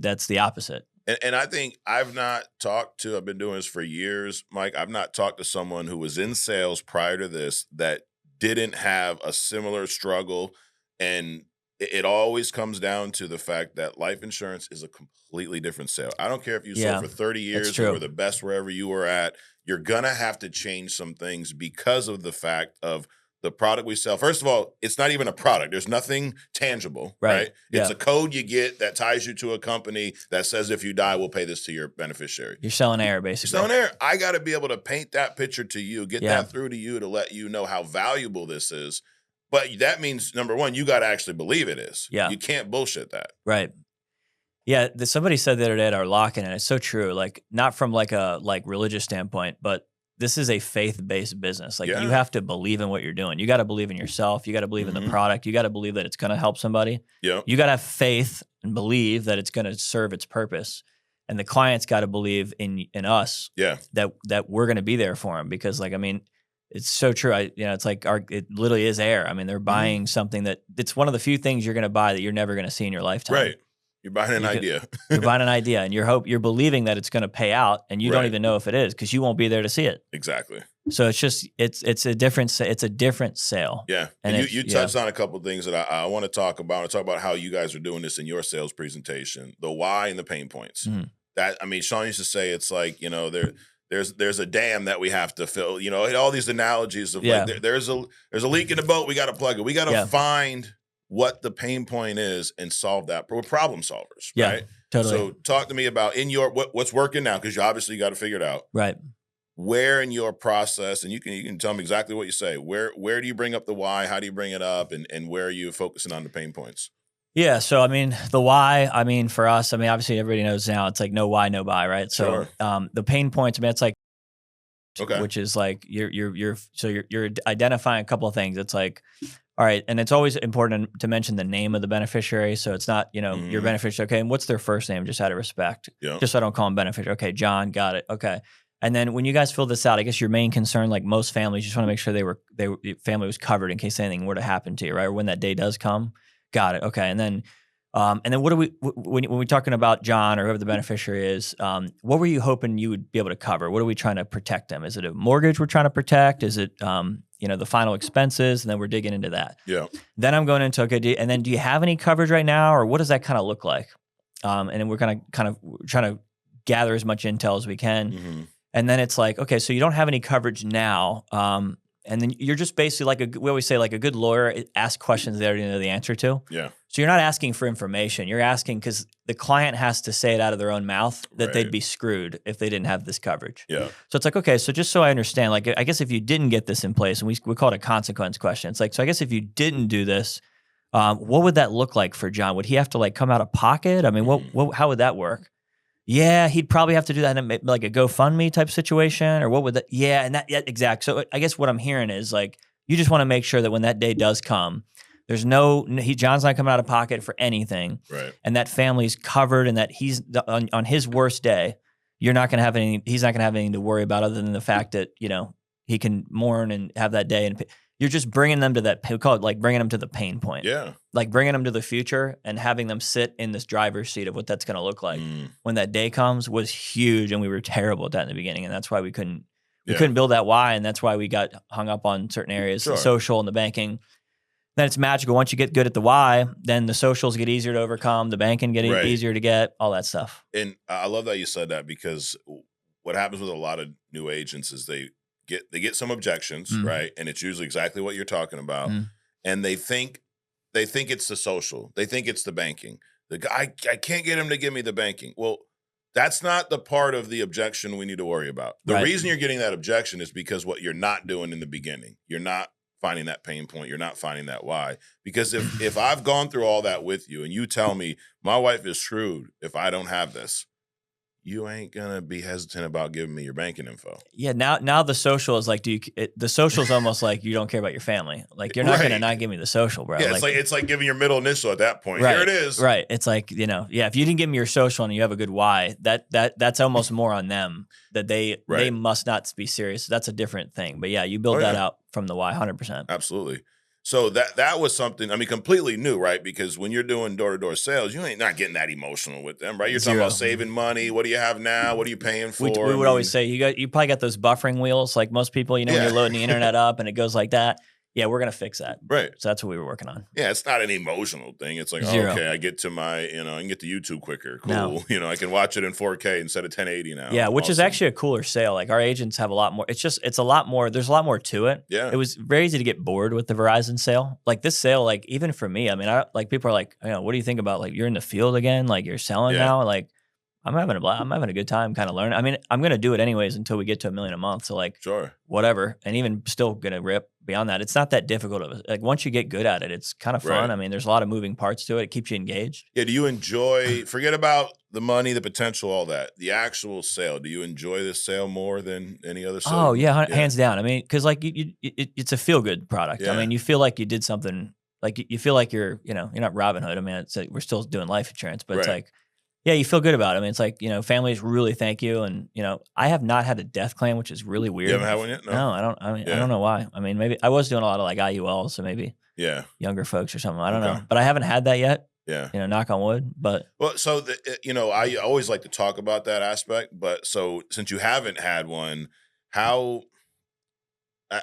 that's the opposite. And I think I've been doing this for years, Mike. I've not talked to someone who was in sales prior to this that didn't have a similar struggle. And it always comes down to the fact that life insurance is a completely different sale. I don't care if you sold for 30 years or were the best wherever you were at. You're going to have to change some things because of the fact of the product we sell. First of all, it's not even a product. There's nothing tangible, right? It's a code you get that ties you to a company that says if you die, we'll pay this to your beneficiary. You're selling air, basically. You're selling air. I got to be able to paint that picture to you, get that through to you to let you know how valuable this is. But that means, number one, you got to actually believe it is. Yeah. You can't bullshit that. Right. Yeah. Somebody said the other day at our lock-in, and it's so true. Like, not from like a religious standpoint, but this is a faith-based business. Like, you have to believe in what you're doing. You got to believe in yourself. You got to believe in the product. You got to believe that it's going to help somebody. Yep. You got to have faith and believe that it's going to serve its purpose. And the client's got to believe in us. Yeah. That we're going to be there for them, because, like, I mean, it's so true. It's like it literally is air. I mean, they're buying something that it's one of the few things you're going to buy that you're never going to see in your lifetime. Right. You're buying an idea. You're buying an idea, and you're believing that it's going to pay out, and you don't even know if it is, because you won't be there to see it. Exactly. So it's just it's a different sale. Yeah. And you touched on a couple of things that I want to talk about. I want to talk about how you guys are doing this in your sales presentation, the why and the pain points. Mm-hmm. That, I mean, Sean used to say, it's like, you know, there's a dam that we have to fill, you know, all these analogies of like there's a leak in the boat, we got to plug it. We got to find what the pain point is and solve that. We're problem solvers, right? Totally. So talk to me about in your what's working now, because you obviously got to figure it out. Right. Where in your process, and you can tell me exactly what you say. Where do you bring up the why? How do you bring it up? And where are you focusing on the pain points? Yeah. So, I mean, the why, I mean, for us, I mean, obviously everybody knows now it's like no why, no buy, right? So the pain points, I mean, it's like, which is like you're identifying a couple of things. It's like, all right, and it's always important to mention the name of the beneficiary. So it's not, you know, your beneficiary. Okay, and what's their first name? Just out of respect. Yeah. Just so I don't call them beneficiary. Okay, John, got it. Okay. And then when you guys fill this out, I guess your main concern, like most families, you just want to make sure the family was covered in case anything were to happen to you, right? Or when that day does come. Got it. Okay. And then what do we, when we're talking about John or whoever the beneficiary is, what were you hoping you would be able to cover? What are we trying to protect them? Is it a mortgage we're trying to protect? Is it, you know, the final expenses? And then we're digging into that. Yeah. Then I'm going into, okay, and then do you have any coverage right now, or what does that kind of look like? And then we're kind of trying to gather as much intel as we can. Mm-hmm. And then it's like, okay, so you don't have any coverage now. And then you're just basically like we always say, like a good lawyer asks questions they already know the answer to. Yeah. So you're not asking for information. You're asking because the client has to say it out of their own mouth that they'd be screwed if they didn't have this coverage. Yeah. So it's like, okay, so just so I understand, like, I guess if you didn't get this in place, and we call it a consequence question. It's like, so I guess if you didn't do this, what would that look like for John? Would he have to like come out of pocket? I mean, how would that work? Yeah, he'd probably have to do that in like a GoFundMe type situation, or what would that? Yeah, and exact. So I guess what I'm hearing is like, you just want to make sure that when that day does come, there's John's not coming out of pocket for anything, right? And that family's covered, and that he's on his worst day, he's not going to have anything to worry about other than the fact that, you know, he can mourn and have that day, and you're just bringing them to that, we call it like bringing them to the pain point. Yeah. Like bringing them to the future and having them sit in this driver's seat of what that's going to look like when that day comes was huge. And we were terrible at that in the beginning. And that's why we couldn't build that why. And that's why we got hung up on certain areas, the social and the banking. Then it's magical. Once you get good at the why, then the socials get easier to overcome. The banking get easier to get, all that stuff. And I love that you said that, because what happens with a lot of new agents is they get some objections, right? And it's usually exactly what you're talking about. And they think it's the social. They think it's the banking. The guy, I can't get him to give me the banking. Well, that's not the part of the objection we need to worry about. The reason you're getting that objection is because what you're not doing in the beginning. You're not finding that pain point. You're not finding that why. Because if I've gone through all that with you and you tell me my wife is screwed if I don't have this, you ain't gonna be hesitant about giving me your banking info. Yeah, now the social is like, the social is almost like you don't care about your family. Like, you're not gonna not give me the social, bro. Yeah, it's like giving your middle initial at that point. Here it is. Right. It's like, you know, yeah, if you didn't give me your social and you have a good why, that's almost more on them, that they must not be serious. That's a different thing. But yeah, you build that out from the why 100%. Absolutely. So that was something, I mean, completely new, right? Because when you're doing door-to-door sales, you ain't not getting that emotional with them, right? You're talking about saving money. What do you have now? What are you paying for? We would always say, you probably got those buffering wheels, like most people, you know, when you're loading the internet up and it goes like that. Yeah, we're going to fix that. Right. So that's what we were working on. Yeah, it's not an emotional thing. It's like, okay, I get to my, you know, I can get to YouTube quicker. Cool. No. You know, I can watch it in 4K instead of 1080 now. Yeah, which is actually a cooler sale. Like, our agents have a lot more. It's a lot more. There's a lot more to it. Yeah. It was very easy to get bored with the Verizon sale. Like, this sale, like, even for me, I mean, like, people are like, you know, what do you think about, like, you're in the field again? Like, you're selling now? Like, I'm having a blast. I'm having a good time kind of learning. I mean, I'm going to do it anyways until we get to $1 million a month. So like, whatever. And even still going to rip beyond that. It's not that difficult. Like once you get good at it, it's kind of fun. I mean, there's a lot of moving parts to it. It keeps you engaged. Yeah. Do you enjoy, forget about the money, the potential, all that, the actual sale? Do you enjoy this sale more than any other sale? Oh yeah. Hands down. I mean, cause like it's a feel good product. I mean, you feel like you did something, like you feel like you're not Robin Hood. I mean, it's like, we're still doing life insurance, but it's like, yeah, you feel good about it. I mean, it's like, families really thank you. And, I have not had a death claim, which is really weird. You haven't had one yet? No, I don't. I mean, I don't know why. I mean, maybe I was doing a lot of like IUL, so maybe younger folks or something. I don't know. But I haven't had that yet. Yeah. Knock on wood. But well, so I always like to talk about that aspect. But so since you haven't had one, how,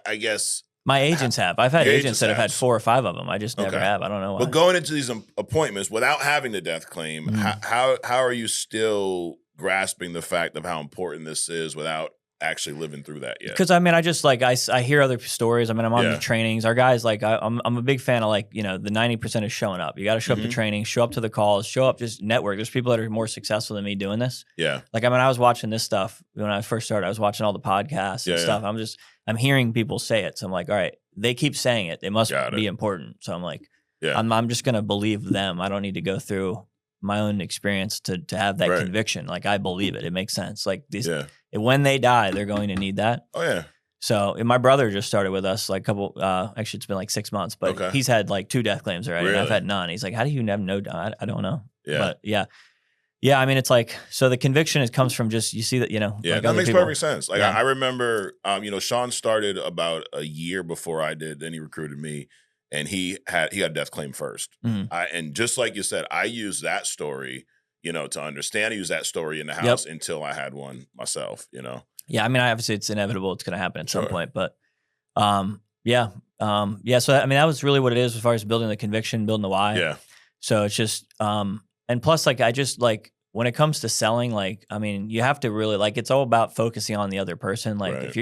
I guess. My agents have. I've had agents that have had 4 or 5 of them. I just never have. I don't know why. But going into these appointments without having the death claim, how are you still grasping the fact of how important this is without actually living through that yet? Because I mean, I just like I hear other stories. I mean, I'm on the trainings. Our guys like I'm a big fan of like the 90% is showing up. You got to show up to training, show up to the calls, show up, just network. There's people that are more successful than me doing this. Yeah. Like I mean, I was watching this stuff when I first started. I was watching all the podcasts and stuff. I'm hearing people say it. So I'm like, all right, they keep saying it. It must be important. So I'm like, I'm just going to believe them. I don't need to go through my own experience to have that conviction. Like I believe it. It makes sense. Like these, when they die, they're going to need that. Oh yeah. So and my brother just started with us like a couple, actually it's been like 6 months, but he's had like 2 death claims already. Really? And I've had none. He's like, how do you have no, I don't know. Yeah. But yeah, I mean, it's like, so the conviction comes from just, you see that, Yeah, like that makes perfect sense. Like I remember, Sean started about a year before I did. Then he recruited me and he had a death claim first. And just like you said, I used that story, to understand. I used that story in the house until I had one myself, Yeah, I mean, obviously it's inevitable. It's going to happen at some point, but So I mean, that was really what it is as far as building the conviction, building the why. Yeah. So it's just, and plus, like, I just like when it comes to selling, like, I mean, you have to really like, it's all about focusing on the other person. Like if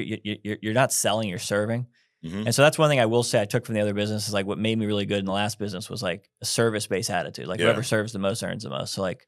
you're not selling, you're serving. And so that's one thing I will say I took from the other business is like what made me really good in the last business was like a service-based attitude. Like whoever serves the most earns the most. So like,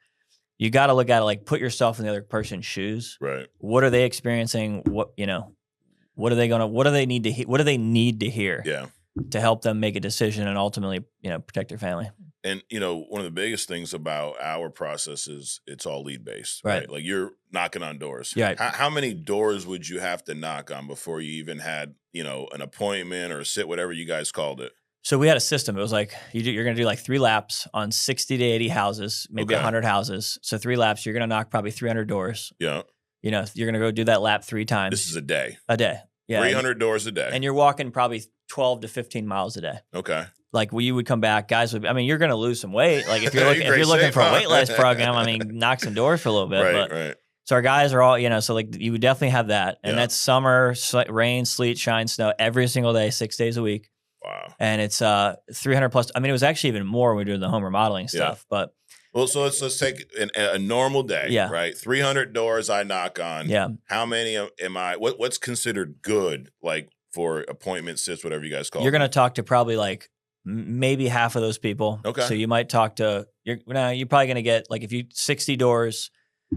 you got to look at it, like put yourself in the other person's shoes. Right. What are they experiencing? What are they what do they need to what do they need to hear? Yeah. To help them make a decision and ultimately, protect their family. And, one of the biggest things about our process is it's all lead based, right? Like you're knocking on doors. Right. How many doors would you have to knock on before you even had, an appointment or whatever you guys called it? So we had a system. It was like, you're going to do like 3 laps on 60 to 80 houses, maybe 100 houses. So 3 laps, you're going to knock probably 300 doors. Yeah. You're going to go do that lap 3 times. This is a day. A day. Yeah. 300 doors a day. And you're walking probably 12 to 15 miles a day. Okay. Like you would come back, guys would, I mean, you're going to lose some weight. Like if you're looking for a weight loss program, I mean, knock some doors for a little bit. Right. So our guys are all, so like you would definitely have that. And that's summer, rain, sleet, shine, snow, every single day, 6 days a week. Wow. And it's 300 plus. I mean, it was actually even more when we were doing the home remodeling stuff, but. Well, so let's take a normal day, right? 300 doors I knock on. Yeah. How many am I, what's considered good, like for appointment sits, whatever you guys call it? You're going to talk to probably like maybe half of those people. Okay. So you might talk to, you're probably going to get like if you 60 doors,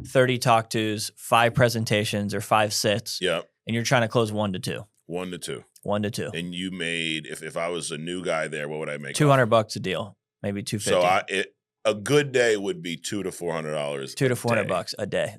30 talk tos, 5 presentations or 5 sits. Yeah. And you're trying to close 1 to 2. 1 to 2. 1 to 2. And you made, if I was a new guy there, what would I make? $200 a deal, maybe $250. So a good day would be $200 to $400. $200 to $400 a day.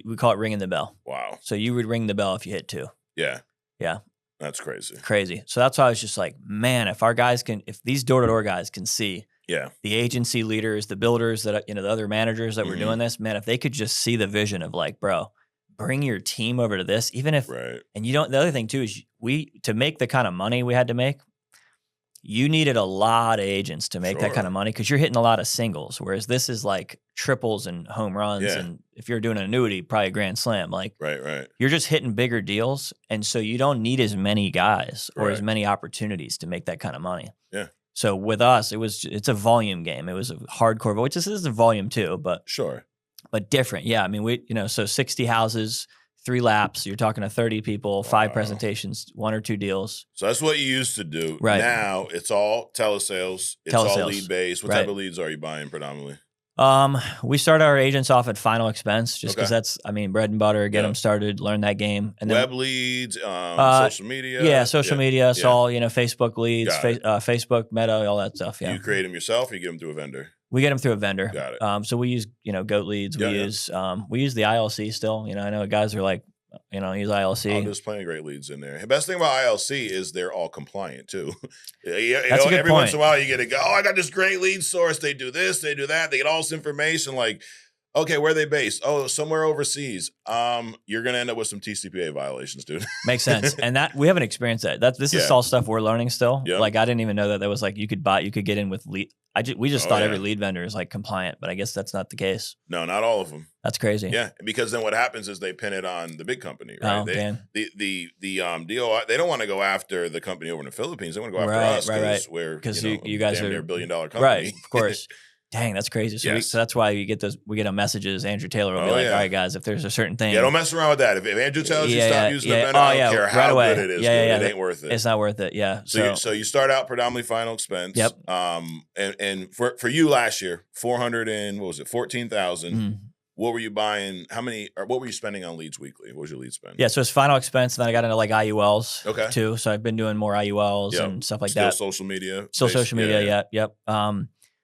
We call it ringing the bell. Wow. So you would ring the bell if you hit 2. Yeah. Yeah. That's crazy. Crazy. So that's why I was just like, man, if these door-to-door guys can see the agency leaders, the builders that, the other managers that were doing this, man, if they could just see the vision of like, bro, bring your team over to this, even if, and the other thing too is to make the kind of money we had to make, you needed a lot of agents to make that kind of money because you're hitting a lot of singles, whereas this is like triples and home runs. Yeah. And if you're doing an annuity, probably a grand slam. Like, you're just hitting bigger deals. And so you don't need as many guys or as many opportunities to make that kind of money. Yeah. So with us, it's a volume game. It was a hardcore, which this is a volume too, but but different. Yeah. I mean, so 60 houses, 3 laps, you're talking to 30 people, 5 presentations, 1 or 2 deals. So that's what you used to do. Right. Now it's all telesales. It's all lead based. What type of leads are you buying predominantly? We start our agents off at final expense just because that's, I mean, bread and butter, get them started, learn that game. And then, web leads, social media. Yeah, social media. So all, Facebook leads, Facebook, Meta, all that stuff. Yeah. You create them yourself or you get them through a vendor? We get them through a vendor. Got it. So we use, goat leads. We use the ILC still. I know guys are like, use ILC. Oh, there's plenty of great leads in there. The best thing about ILC is they're all compliant too. That's a good every point. Once in a while you get to go, I got this great lead source. They do this, they do that. They get all this information. Like, okay, where are they based? Oh, somewhere overseas. You're gonna end up with some TCPA violations, dude. Makes sense. And that we haven't experienced that. This is all stuff we're learning still. Yep. Like I didn't even know that was like you could get in with lead. We just thought every lead vendor is like compliant, but I guess that's not the case. No, not all of them. That's crazy. Yeah, because then what happens is they pin it on the big company, right? Oh, the DOI, they don't want to go after the company over in the Philippines. They want to go after us, because you guys are a $1 billion company, right? Of course. Dang, that's crazy. So, so that's why we get our messages. Andrew Taylor will be like, all right, guys, if there's a certain thing. Yeah, don't mess around with that. If Andrew tells you stop using the vendor, I don't care how good it is. It ain't worth it. It's not worth it. Yeah. So you start out predominantly final expense. Yep. And for you last year, 14,000. What were you buying? What were you spending on leads weekly? What was your lead spend? Yeah, so it's final expense. And then I got into like IULs too. So I've been doing more IULs and stuff like that. Still social media. Still social media. Yep.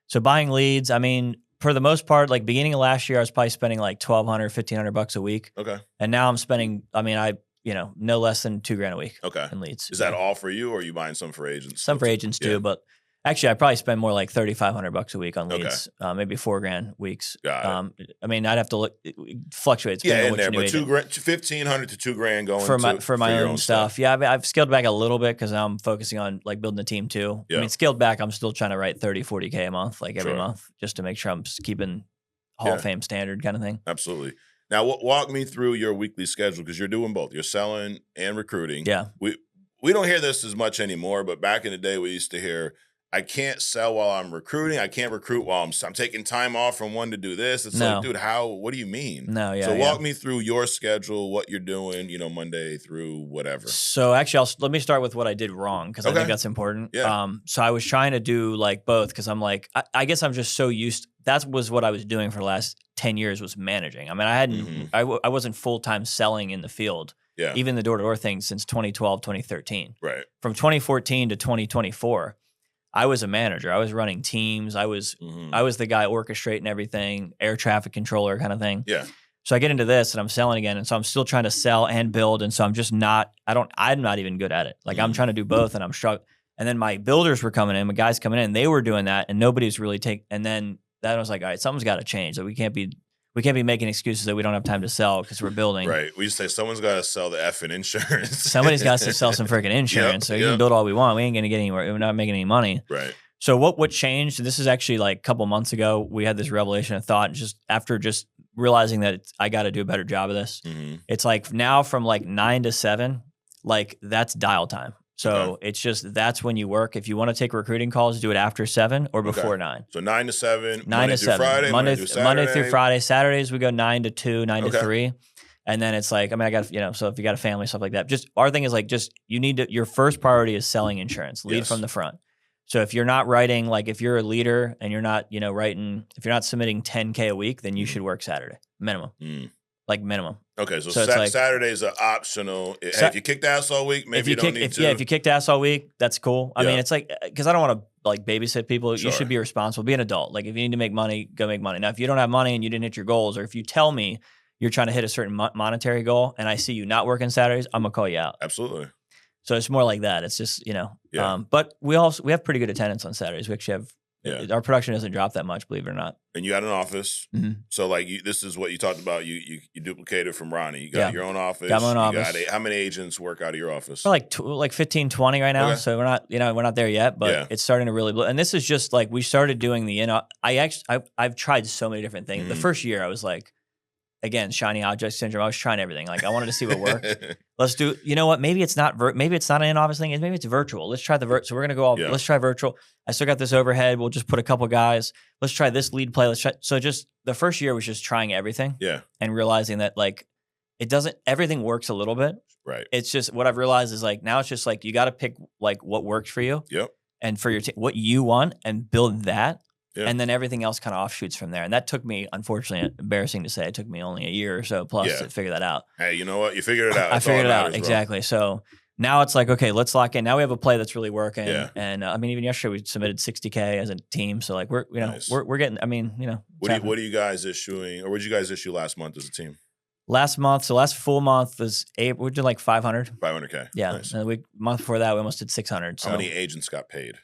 So buying leads, I mean, for the most part, like beginning of last year, I was probably spending like $1,200, $1,500 a week. Okay. And now I'm spending, no less than $2,000 a week. In leads. Is that all for you, or are you buying some for agents? Some for agents too, but actually, I probably spend more like $3,500 a week on leads. Maybe $4,000 weeks. Got it. I'd have to look. It fluctuates. In there, but $1,500 to $2,000 going for my own stuff. Yeah, I've scaled back a little bit because I'm focusing on like building a team too. Yeah. I mean, scaled back. I'm still trying to write 30, 40K a month, like every month, just to make sure I'm keeping Hall of Fame standard kind of thing. Absolutely. Now, walk me through your weekly schedule because you're doing both. You're selling and recruiting. Yeah. We don't hear this as much anymore, but back in the day, we used to hear, I can't sell while I'm recruiting. I can't recruit while I'm taking time off from one to do this. It's like, dude, what do you mean? No, yeah. So walk me through your schedule, what you're doing, Monday through whatever. So actually, let me start with what I did wrong because I think that's important. Yeah. So I was trying to do like both because I'm like, I guess I'm just so used. That was what I was doing for the last 10 years was managing. I mean, I hadn't, I wasn't full-time selling in the field. Yeah. Even the door-to-door thing since 2012, 2013. Right. From 2014 to 2024. I was a manager. I was running teams. I was the guy orchestrating everything, air traffic controller kind of thing. Yeah. So I get into this and I'm selling again. And so I'm still trying to sell and build. And so I'm just I'm not even good at it. Like I'm trying to do both and I'm struggling. And then my builders were coming in, my guys coming in, they were doing that and nobody was really and then I was like, all right, something's got to change. Like we can't be making excuses that we don't have time to sell because we're building. Right. We just say someone's got to sell the effing insurance. Somebody's got to sell some freaking insurance. So you can build all we want. We ain't going to get anywhere. We're not making any money. Right. So what changed? This is actually like a couple months ago. We had this revelation of thought just after just realizing that I got to do a better job of this. It's like now from like 9 to 7, like that's dial time. So it's just that's when you work. If you want to take recruiting calls, do it after 7 or before 9. So 9 to 7, 9 Monday to 7. Through Friday, Monday through Friday. Saturdays we go 9 to 2, 9 to 3. And then it's like, I mean, I got, so if you got a family, stuff like that, just our thing is like, your first priority is selling insurance, lead from the front. So if you're not writing, like if you're a leader and you're not, if you're not submitting 10K a week, then you should work Saturday, minimum. Like minimum. Okay, so Saturdays are optional. If you kicked ass all week, maybe you don't need to. Yeah, if you kicked ass all week, that's cool. I mean, it's like, because I don't want to like babysit people. You should be responsible. Be an adult. Like if you need to make money, go make money. Now, if you don't have money and you didn't hit your goals, or if you tell me you're trying to hit a certain monetary goal and I see you not working Saturdays, I'm going to call you out. Absolutely. So it's more like that. It's just, but we have pretty good attendance on Saturdays. We actually have, our production doesn't drop that much, believe it or not. And you got an office. So like this is what you talked about. You duplicated from Ronnie. You got your own office. Got my own office. How many agents work out of your office? We're like 15, 20 right now. So we're not there yet, but it's starting to really blow. And this is just like, we started doing I've tried so many different things. The first year I was like, again, shiny object syndrome. I was trying everything. Like I wanted to see what worked. Let's do. You know what? Maybe it's not. Maybe it's not an in-office thing. Maybe it's virtual. Let's try the So we're gonna go. Let's try virtual. I still got this overhead. We'll just put a couple guys. Let's try this lead play. Let's try. So just the first year was just trying everything. Yeah. And realizing that like it doesn't. Everything works a little bit. Right. It's just what I've realized is like now it's just like you got to pick like what works for you. Yep. And for your what you want and build that. And then everything else kind of offshoots from there. And that took me, unfortunately, embarrassing to say, it took me only a year or so plus to figure that out. Hey, you know what? You figured it out. I figured it out. Exactly. So now it's like, okay, let's lock in. Now we have a play that's really working. Yeah. And I mean, even yesterday we submitted 60K as a team. So like we're getting, I mean, what are you guys issuing, or what did you guys issue last month as a team? Last month, so last full month was we did like 500. 500K. Yeah. Nice. And the month before that, we almost did 600. So how many agents got paid?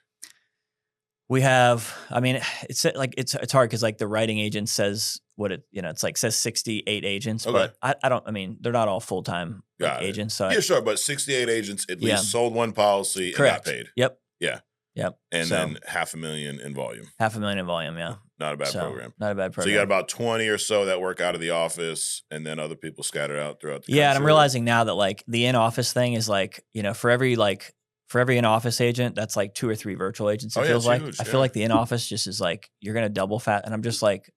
We have, I mean, it's like, it's hard because like the writing agent says what it's like says 68 agents, but I mean, they're not all full-time agents. So sure. But 68 agents at least sold one policy and got paid. Yep. Yeah. Yep. And then $500,000 in volume. $500,000 in volume. Yeah. Not a bad program. Not a bad program. So you got about 20 or so that work out of the office, and then other people scattered out throughout the country. Yeah. And I'm realizing now that like the in-office thing is like, for every in-office agent, that's like 2 or 3 virtual agents. It feels like. I feel like the in-office just is like, you're going to double fat. And I'm just like,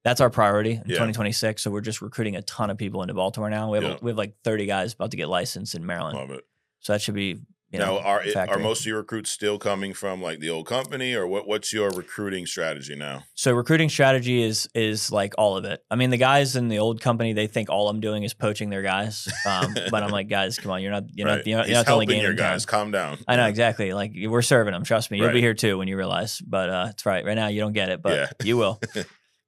that's our priority in 2026. So we're just recruiting a ton of people into Baltimore now. We have like 30 guys about to get licensed in Maryland. Love it. So that should be, now, are most of your recruits still coming from like the old company, or what's your recruiting strategy now? So recruiting strategy is like all of it. I mean, the guys in the old company, they think all I'm doing is poaching their guys. But I'm like, guys, come on, you're not the only game your in guys. town. Calm down. I know exactly. Like we're serving them. Trust me, you'll be here too when you realize. But it's right now you don't get it, but you will.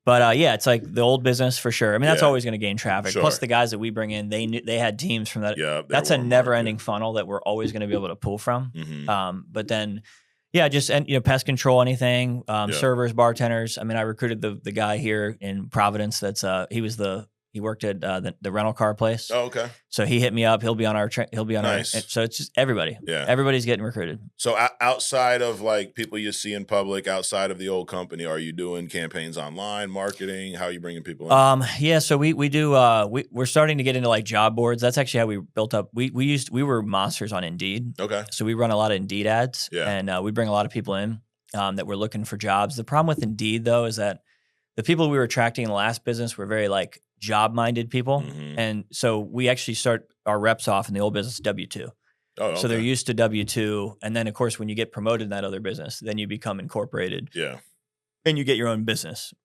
But it's like the old business for sure. I mean, that's always going to gain traffic. Plus, the guys that we bring in, they had teams from that. Yeah, that's a never-ending funnel that we're always going to be able to pull from. Mm-hmm. But then, just pest control, anything, servers, bartenders. I mean, I recruited the guy here in Providence. That's he worked at the rental car place. Oh, okay. So he hit me up. He'll be on our. So it's just everybody. Yeah, everybody's getting recruited. So outside of like people you see in public, outside of the old company, are you doing campaigns online, marketing? How are you bringing people in? Yeah. So we do. We're starting to get into like job boards. That's actually how we built up. We were monsters on Indeed. Okay. So we run a lot of Indeed ads. Yeah. And we bring a lot of people in that were looking for jobs. The problem with Indeed though is that the people we were attracting in the last business were very like job-minded people. Mm-hmm. And so we actually start our reps off in the old business W-2. Oh, okay. So they're used to W-2. And then of course, when you get promoted in that other business, then you become incorporated. Yeah. And you get your own business.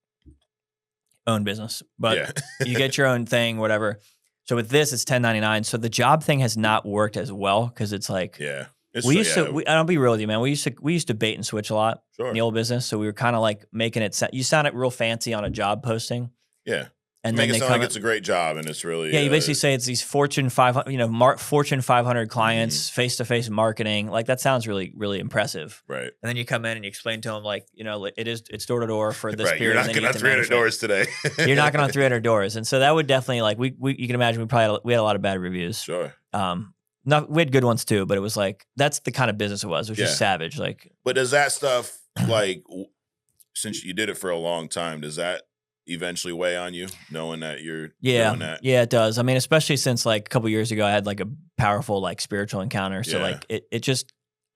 But you get your own thing, whatever. So with this, it's 1099. So the job thing has not worked as well because it's like, I'll be real with you, man. We used to bait and switch a lot in the old business. So we were kind of like making it, you sound it real fancy on a job posting. Yeah. And make it sound like it's a great job, and it's really you basically say it's these Fortune 500, Fortune 500 clients, face-to-face marketing. Like that sounds really, really impressive, right? And then you come in and you explain to them like, it's door to door for this period. You're knocking on 300 doors today. You're knocking on 300 doors, and so that would definitely like you can imagine we had a lot of bad reviews. Sure. We had good ones too, but it was like that's the kind of business it was. It was just savage. Like, but does that stuff like since you did it for a long time, does that eventually weigh on you knowing that you're doing that? Yeah, it does. I mean, especially since like a couple years ago I had like a powerful like spiritual encounter. So like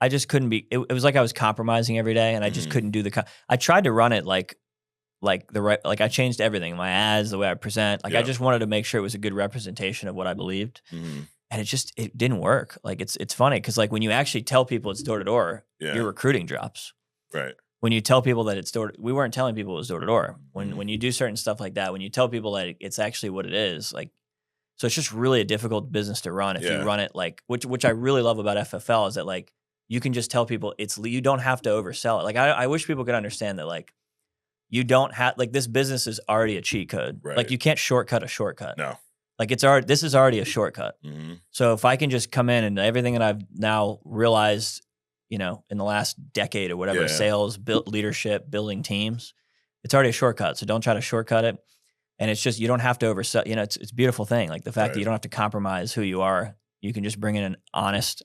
I just couldn't be, it was like I was compromising every day and I just couldn't do I tried to run it like I changed everything, my ads, the way I present. Like I just wanted to make sure it was a good representation of what I believed. Mm-hmm. And it didn't work. Like it's funny because like when you actually tell people it's door to door, your recruiting drops. Right. When you tell people that it's we weren't telling people it was door to door. When you do certain stuff like that, when you tell people that it's actually what it is, like, so it's just really a difficult business to run if you run it like, which I really love about FFL is that like you can just tell people you don't have to oversell it. Like I wish people could understand that like you don't have like this business is already a cheat code. Right. Like you can't shortcut a shortcut. No. Like this is already a shortcut. Mm-hmm. So if I can just come in and everything that I've now realized, in the last decade or whatever, sales, leadership, building teams, it's already a shortcut. So don't try to shortcut it. And it's just, you don't have to oversell, it's a beautiful thing. Like the fact that you don't have to compromise who you are. You can just bring in an honest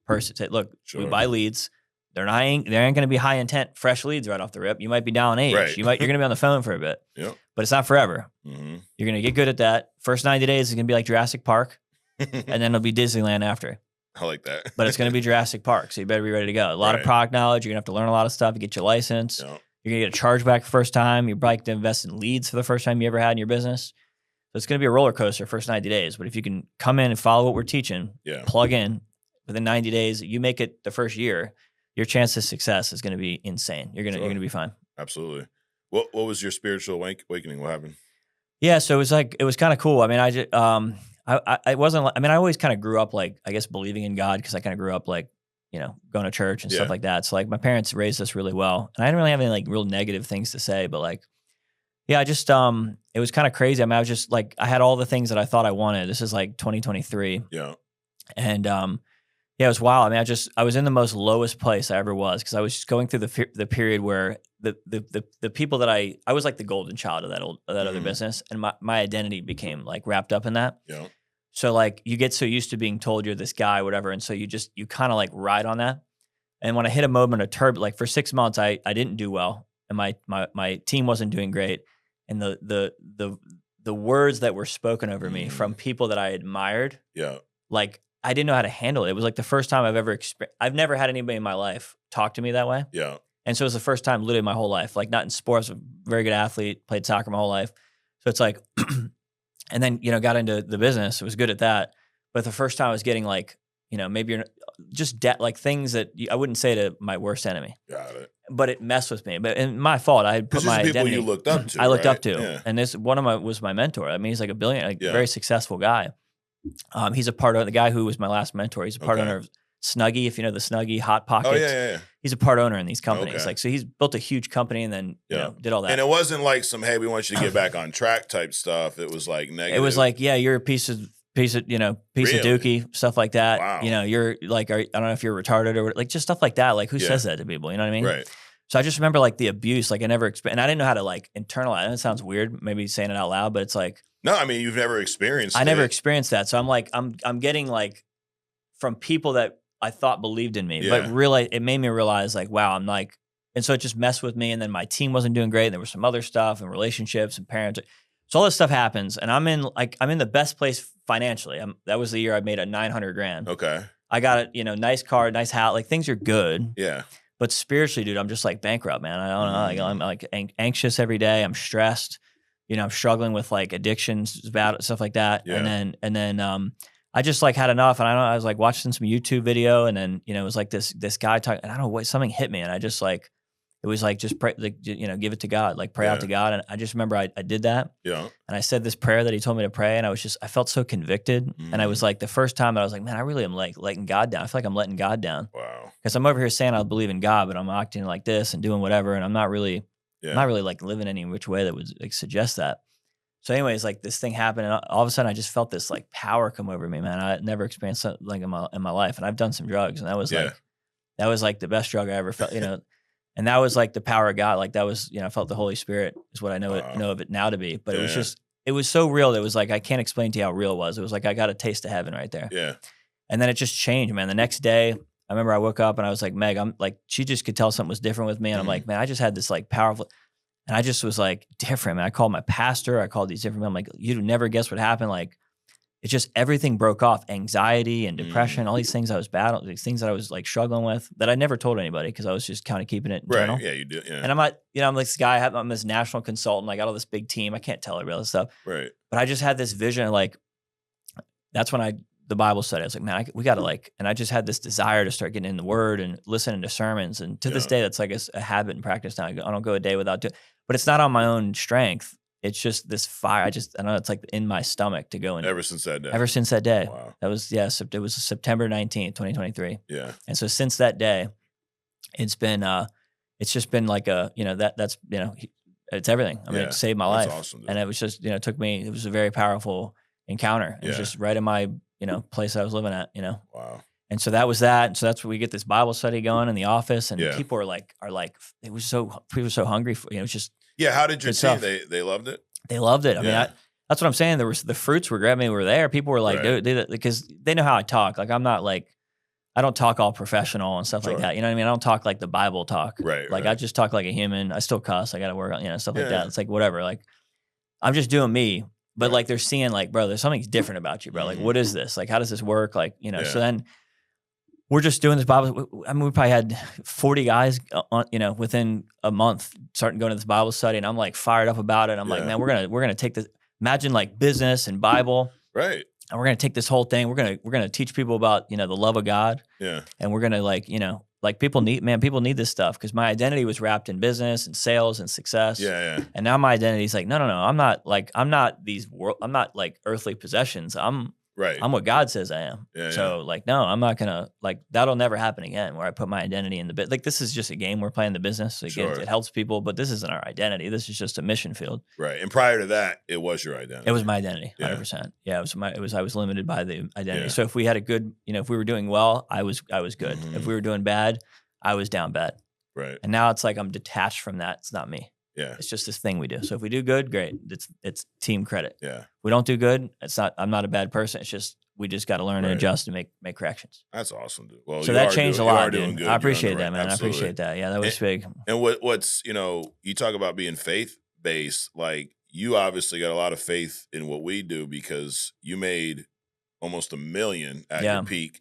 person. Say, look, we buy leads. There ain't going to be high intent, fresh leads right off the rip. You might be down age. Right. You're going to be on the phone for a bit, but it's not forever. Mm-hmm. You're going to get good at that. First 90 days is going to be like Jurassic Park and then it'll be Disneyland after. I like that. But it's going to be Jurassic Park, so you better be ready to go. A lot of product knowledge. You're going to have to learn a lot of stuff to get your license. You're going to get a chargeback the first time. You're probably going to invest in leads for the first time you ever had in your business. So it's going to be a roller coaster first 90 days. But if you can come in and follow what we're teaching, plug in within 90 days, you make it the first year, your chance of success is going to be insane. You're going to be fine. Absolutely. What was your spiritual awakening? What happened? Yeah, so it was kind of cool. I mean, I wasn't. I mean, I always kind of grew up like, I guess, believing in God, because I kind of grew up like, going to church and stuff like that. So like my parents raised us really well, and I didn't really have any like real negative things to say. But like, yeah, I just it was kind of crazy. I mean, I was just like, I had all the things that I thought I wanted. This is like 2023. Yeah. And yeah, it was wild. I mean, I was in the most lowest place I ever was, because I was just going through the period where the people that I was like the golden child of that other business, and my identity became like wrapped up in that. Yeah. So like you get so used to being told you're this guy, whatever, and so you kind of like ride on that. And when I hit a moment of turbulence, like for 6 months, I didn't do well, and my team wasn't doing great, and the words that were spoken over me from people that I admired, like I didn't know how to handle it. It was like the first time I've never had anybody in my life talk to me that way. Yeah. And so it was the first time literally my whole life, like not in sports, a very good athlete, played soccer my whole life. So it's like, and then, got into the business. It was good at that. But the first time I was getting like, maybe you're just like things that I wouldn't say to my worst enemy. Got it. But it messed with me. But and my fault. I had put my people identity. You looked up to. I looked right? up to. Yeah. And was my mentor. I mean, he's like a very successful guy. He's a part of the guy who was my last mentor. He's a part owner of Snuggie, if you know the Snuggie Hot Pockets. Oh yeah. He's a part owner in these companies. Like, so he's built a huge company and then did all that. And it wasn't like some, hey, we want you to get back on track type stuff. It was like negative. It was like, yeah, you're a piece of dookie, stuff like that. Wow. You're like, I don't know if you're retarded or like just stuff like that. Like, who says that to people? You know what I mean? Right. So I just remember like the abuse. Like I never and I didn't know how to like internalize. And it sounds weird, maybe saying it out loud, but it's like, no, I mean, you've never experienced it. I never experienced that. So I'm like, I'm getting like from people that I thought believed in me, but really it made me realize like, wow, I'm like, and so it just messed with me. And then my team wasn't doing great. And there was some other stuff and relationships and parents. So all this stuff happens, and I'm in the best place financially. That was the year I made a $900,000. Okay. I got a nice car, nice house, like things are good. Yeah. But spiritually, dude, I'm just like bankrupt, man. I don't know. Like, I'm like anxious every day. I'm stressed. I'm struggling with like addictions, stuff like that. Yeah. And then I just like had enough. And I was like watching some YouTube video, and then it was like this guy talking, and I don't know what, something hit me, and I just like, it was like, just pray, like, give it to God, like pray out to God. And I just remember I did that. Yeah. And I said this prayer that he told me to pray, and I felt so convicted. And I was like, the first time I was like, man, I really am like letting God down. I feel like I'm letting God down. Wow. Because I'm over here saying I believe in God, but I'm acting like this and doing whatever, and I'm not really like living any which way that would like suggest that. So anyways, like this thing happened, and all of a sudden I just felt this like power come over me, man. I had never experienced something like in my life, and I've done some drugs, and that was like the best drug I ever felt, and that was like the power of God. Like that was, I felt the Holy Spirit is what I know of it now to be. But it was so real. It was like, I can't explain to you how real it was. It was like, I got a taste of heaven right there. Yeah. And then it just changed, man. The next day, I remember I woke up and I was like, Meg, I'm like, she just could tell something was different with me. And I'm like, man, I just had this like powerful, and I just was like different, man. I called my pastor. I called these different men. I'm like, you'd never guess what happened. Like, it's just everything broke off. Anxiety and depression, all these things I was battling, these things that I was like struggling with that I never told anybody, because I was just kind of keeping it internal. Right. Yeah, you do. Yeah. And I'm not, I'm like this guy, I'm this national consultant. I got all this big team. I can't tell everybody all this stuff. Right. But I just had this vision of like, that's when the Bible study. I was like, man, we got to like, and I just had this desire to start getting in the Word and listening to sermons. And to this day, that's like a habit and practice now. I don't go a day without doing, but it's not on my own strength. It's just this fire. I know it's like in my stomach to go in. Ever since that day. Ever since that day. Wow. That was, it was September 19th, 2023. Yeah. And so since that day, it's just been like that's it's everything. I mean, it saved my life. Awesome, and it was just, it was a very powerful encounter. It was just right in my, place I was living at, Wow. And so that was that. And so that's where we get this Bible study going in the office, and people are like, people were so hungry for, it's just. Yeah. How did your team, they loved it? They loved it. I mean, that's what I'm saying. The fruits were grabbing me, were there. People were like, because they know how I talk. Like, I'm not like, I don't talk all professional and stuff like that. You know what I mean? I don't talk like the Bible talk. Right. Like I just talk like a human. I still cuss. I got to work on, stuff like that. It's like, whatever. Like I'm just doing me, but like they're seeing like, bro, there's something different about you, bro. Like, what is this? Like, how does this work? Like, so then we're just doing this Bible. I mean, we probably had 40 guys on, within a month starting going to this Bible study. And I'm like fired up about it. I'm like, man, we're going to take this, imagine like business and Bible. Right. And we're going to take this whole thing. We're going to teach people about, the love of God. Yeah. And we're going to like, like people need this stuff because my identity was wrapped in business and sales and success. Yeah. And now my identity is like, no. I'm not like earthly possessions. I'm what God says I am. Yeah, so like, no, I'm not gonna like that'll never happen again where I put my identity in the bit. Like this is just a game we're playing the business. It helps people, but this isn't our identity. This is just a mission field. Right. And prior to that, it was your identity. It was my identity, 100%. Yeah, I was limited by the identity. Yeah. So if we had a good, if we were doing well, I was good. If we were doing bad, I was down bad. Right. And now it's like I'm detached from that. It's not me. Yeah. It's just this thing we do. So if we do good, great. It's team credit. Yeah. If we don't do good, I'm not a bad person. It's just we just got to learn and adjust and make corrections. That's awesome, dude. Well, so that changed a lot, dude. I appreciate that, man. Absolutely. I appreciate that. Yeah, that was big. And what's you talk about being faith-based, like you obviously got a lot of faith in what we do because you made almost $1 million at your peak.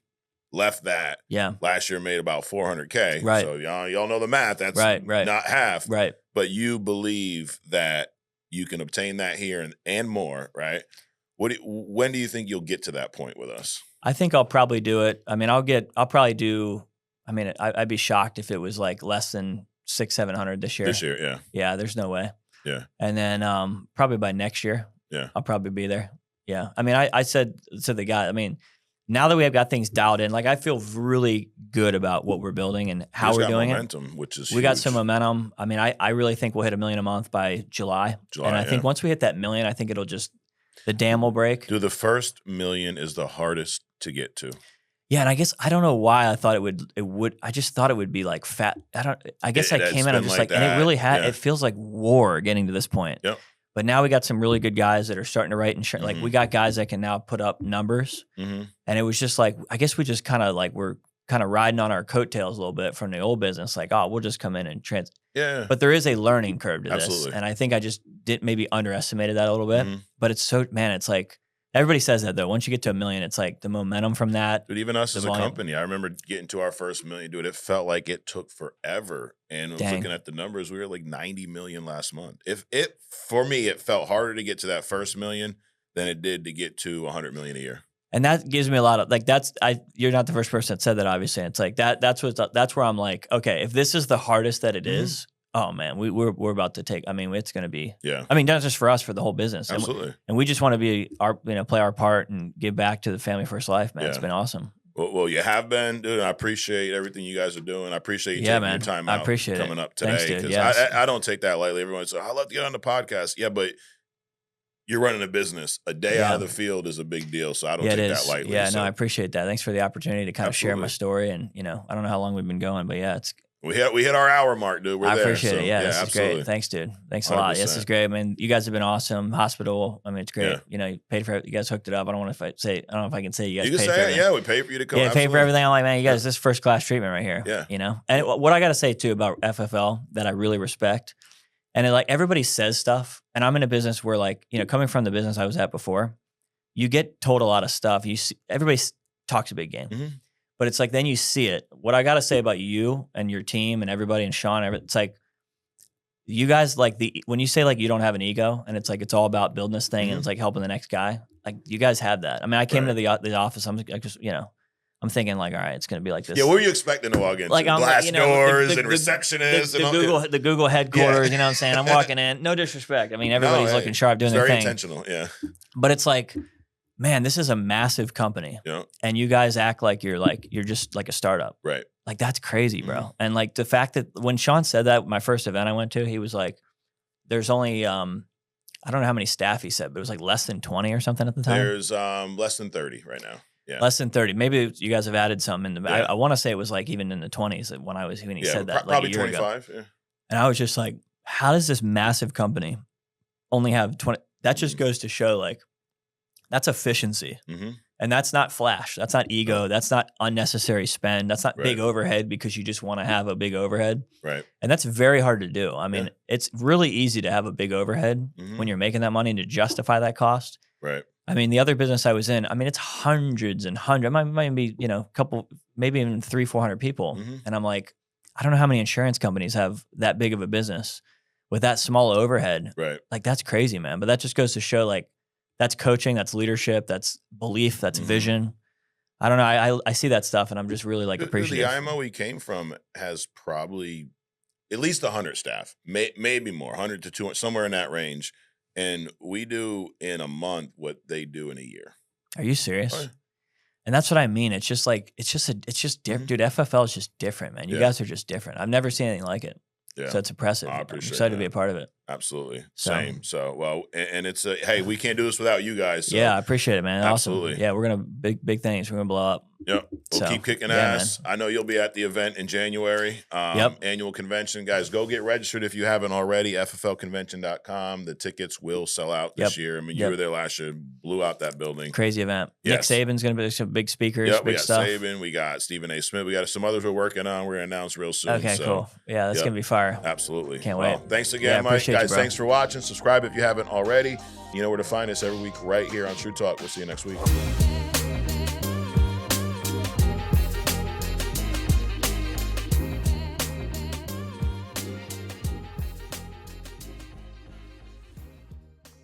Left that. Yeah. Last year made about $400K. Right. So y'all know the math. That's not half. Right. But you believe that you can obtain that here and more, right? When do you think you'll get to that point with us? I think I'll probably do it. I mean, I'd be shocked if it was like less than 600-700 this year. This year, yeah. Yeah, there's no way. Yeah. And then probably by next year, I'll probably be there. Yeah. I mean, I said to the guy, now that we have got things dialed in, like I feel really good about what we're building and how we're doing momentum, which is we got some momentum. I mean, I really think we'll hit $1 million a month by July. And I think once we hit that $1 million, I think it'll just the dam will break. Dude, the first $1 million is the hardest to get to. Yeah, and I guess I don't know why I thought it would. I just thought it would be like fat. I guess I came in. I'm just like, and it really had. It feels like war getting to this point. Yep. But now we got some really good guys that are starting to write insurance. Like we got guys that can now put up numbers. And it was just like, I guess we just kind of like we're kind of riding on our coattails a little bit from the old business. Like, oh, we'll just come in and Yeah. But there is a learning curve to Absolutely. this. And I think I just maybe underestimated that a little bit. But it's it's like, everybody says that though. Once you get to $1 million, it's like the momentum from that. Dude, even us as a company, I remember getting to our first $1 million, dude, it felt like it took forever. And I was looking at the numbers, we were like 90 million last month. For me, it felt harder to get to that first $1 million than it did to get to 100 million a year. And that gives me a lot of like you're not the first person that said that, obviously. It's like that's where I'm like, okay, if this is the hardest that it is, oh man, we're about to take. I mean, it's going to be. Yeah. I mean, not just for us, for the whole business. Absolutely. And we just want to be play our part and give back to the Family First Life, man. Yeah. It's been awesome. Well, you have been, dude. I appreciate everything you guys are doing. I appreciate you taking your time out. I appreciate coming it. up today. Thanks, dude. Yes. I don't take that lightly. Everyone says, "I love to get on the podcast." Yeah, but you're running a business. A day out of the field is a big deal, so I don't take that lightly. Yeah, no, I appreciate that. Thanks for the opportunity to kind of share my story. And I don't know how long we've been going, but yeah, it's. We hit our hour mark, dude. We're I there. appreciate it. Yeah, this absolutely. is great. Thanks, dude. Thanks a lot. 100%. This is great. I mean, you guys have been awesome. Hospital. I mean, it's great. Yeah. You paid for it. You guys hooked it up. I don't know if I can say you guys paid for everything. Yeah, we paid for you to come. Yeah, paid for everything. I'm like, man, you guys, this is first class treatment right here. Yeah. And what I got to say too about FFL that I really respect, and everybody says stuff, and I'm in a business where coming from the business I was at before, you get told a lot of stuff. Everybody talks a big game. Mm-hmm. But it's like, then you see it. What I got to say about you and your team and everybody and Sean, it's like, you guys when you say you don't have an ego and it's like, it's all about building this thing and it's like helping the next guy. Like you guys have that. I mean, I came to the office. I'm just, I'm thinking all right, it's going to be like this. Yeah. What were you expecting to walk into? Glass doors and receptionists and the Google headquarters, you know what I'm saying? I'm walking in, no disrespect. I mean, everybody's looking sharp doing their thing. Very intentional. Yeah. But it's like, man, this is a massive company, and you guys act like you're just like a startup, right? Like that's crazy, bro. And the fact that when Sean said that, my first event I went to, he was like, "There's only I don't know how many staff he said, but it was less than 20 or something at the time." There's less than 30 right now. Yeah, less than 30. Maybe you guys have added some in the. I want to say it was even in the 20s when he said that, probably a year 25. ago. Yeah, and I was just like, how does this massive company only have 20? That just goes to show that's efficiency. And that's not flash. That's not ego. That's not unnecessary spend. That's not big overhead because you just want to have a big overhead. Right. And that's very hard to do. I mean, it's really easy to have a big overhead when you're making that money and to justify that cost. Right. I mean, the other business I was in, I mean, it's hundreds and hundreds. It might be, a couple, maybe even 300-400 people. And I'm like, I don't know how many insurance companies have that big of a business with that small overhead. Right. That's crazy, man. But that just goes to show that's coaching, that's leadership, that's belief, that's vision. I don't know. I see that stuff, and I'm just really like appreciative. The IMO we came from has probably at least 100 staff, maybe more, 100 to 200, somewhere in that range. And we do in a month what they do in a year. Are you serious? Oh, yeah. And that's what I mean. It's just like, it's just different. Dude, FFL is just different, man. You guys are just different. I've never seen anything like it. Yeah. So it's impressive. I'm excited to be a part of it. Absolutely. Same. So, well, and it's hey, we can't do this without you guys. So. Yeah, I appreciate it, man. Absolutely. Awesome. Yeah, we're going to big things. We're going to blow up. Yep. We'll keep kicking ass. Man. I know you'll be at the event in January. Annual convention. Guys, go get registered if you haven't already. FFLconvention.com. The tickets will sell out this year. I mean, you were there last year, blew out that building. Crazy event. Yes. Nick Saban's going to be some big speakers, big we got stuff. Saban, we got Stephen A. Smith. We got some others we're working on. We're going to announce real soon. Okay, cool. Yeah, that's going to be fire. Absolutely. Can't wait. Thanks again, Mike. Guys, thanks for watching. Subscribe if you haven't already. You know where to find us every week right here on True Talk. We'll see you next week.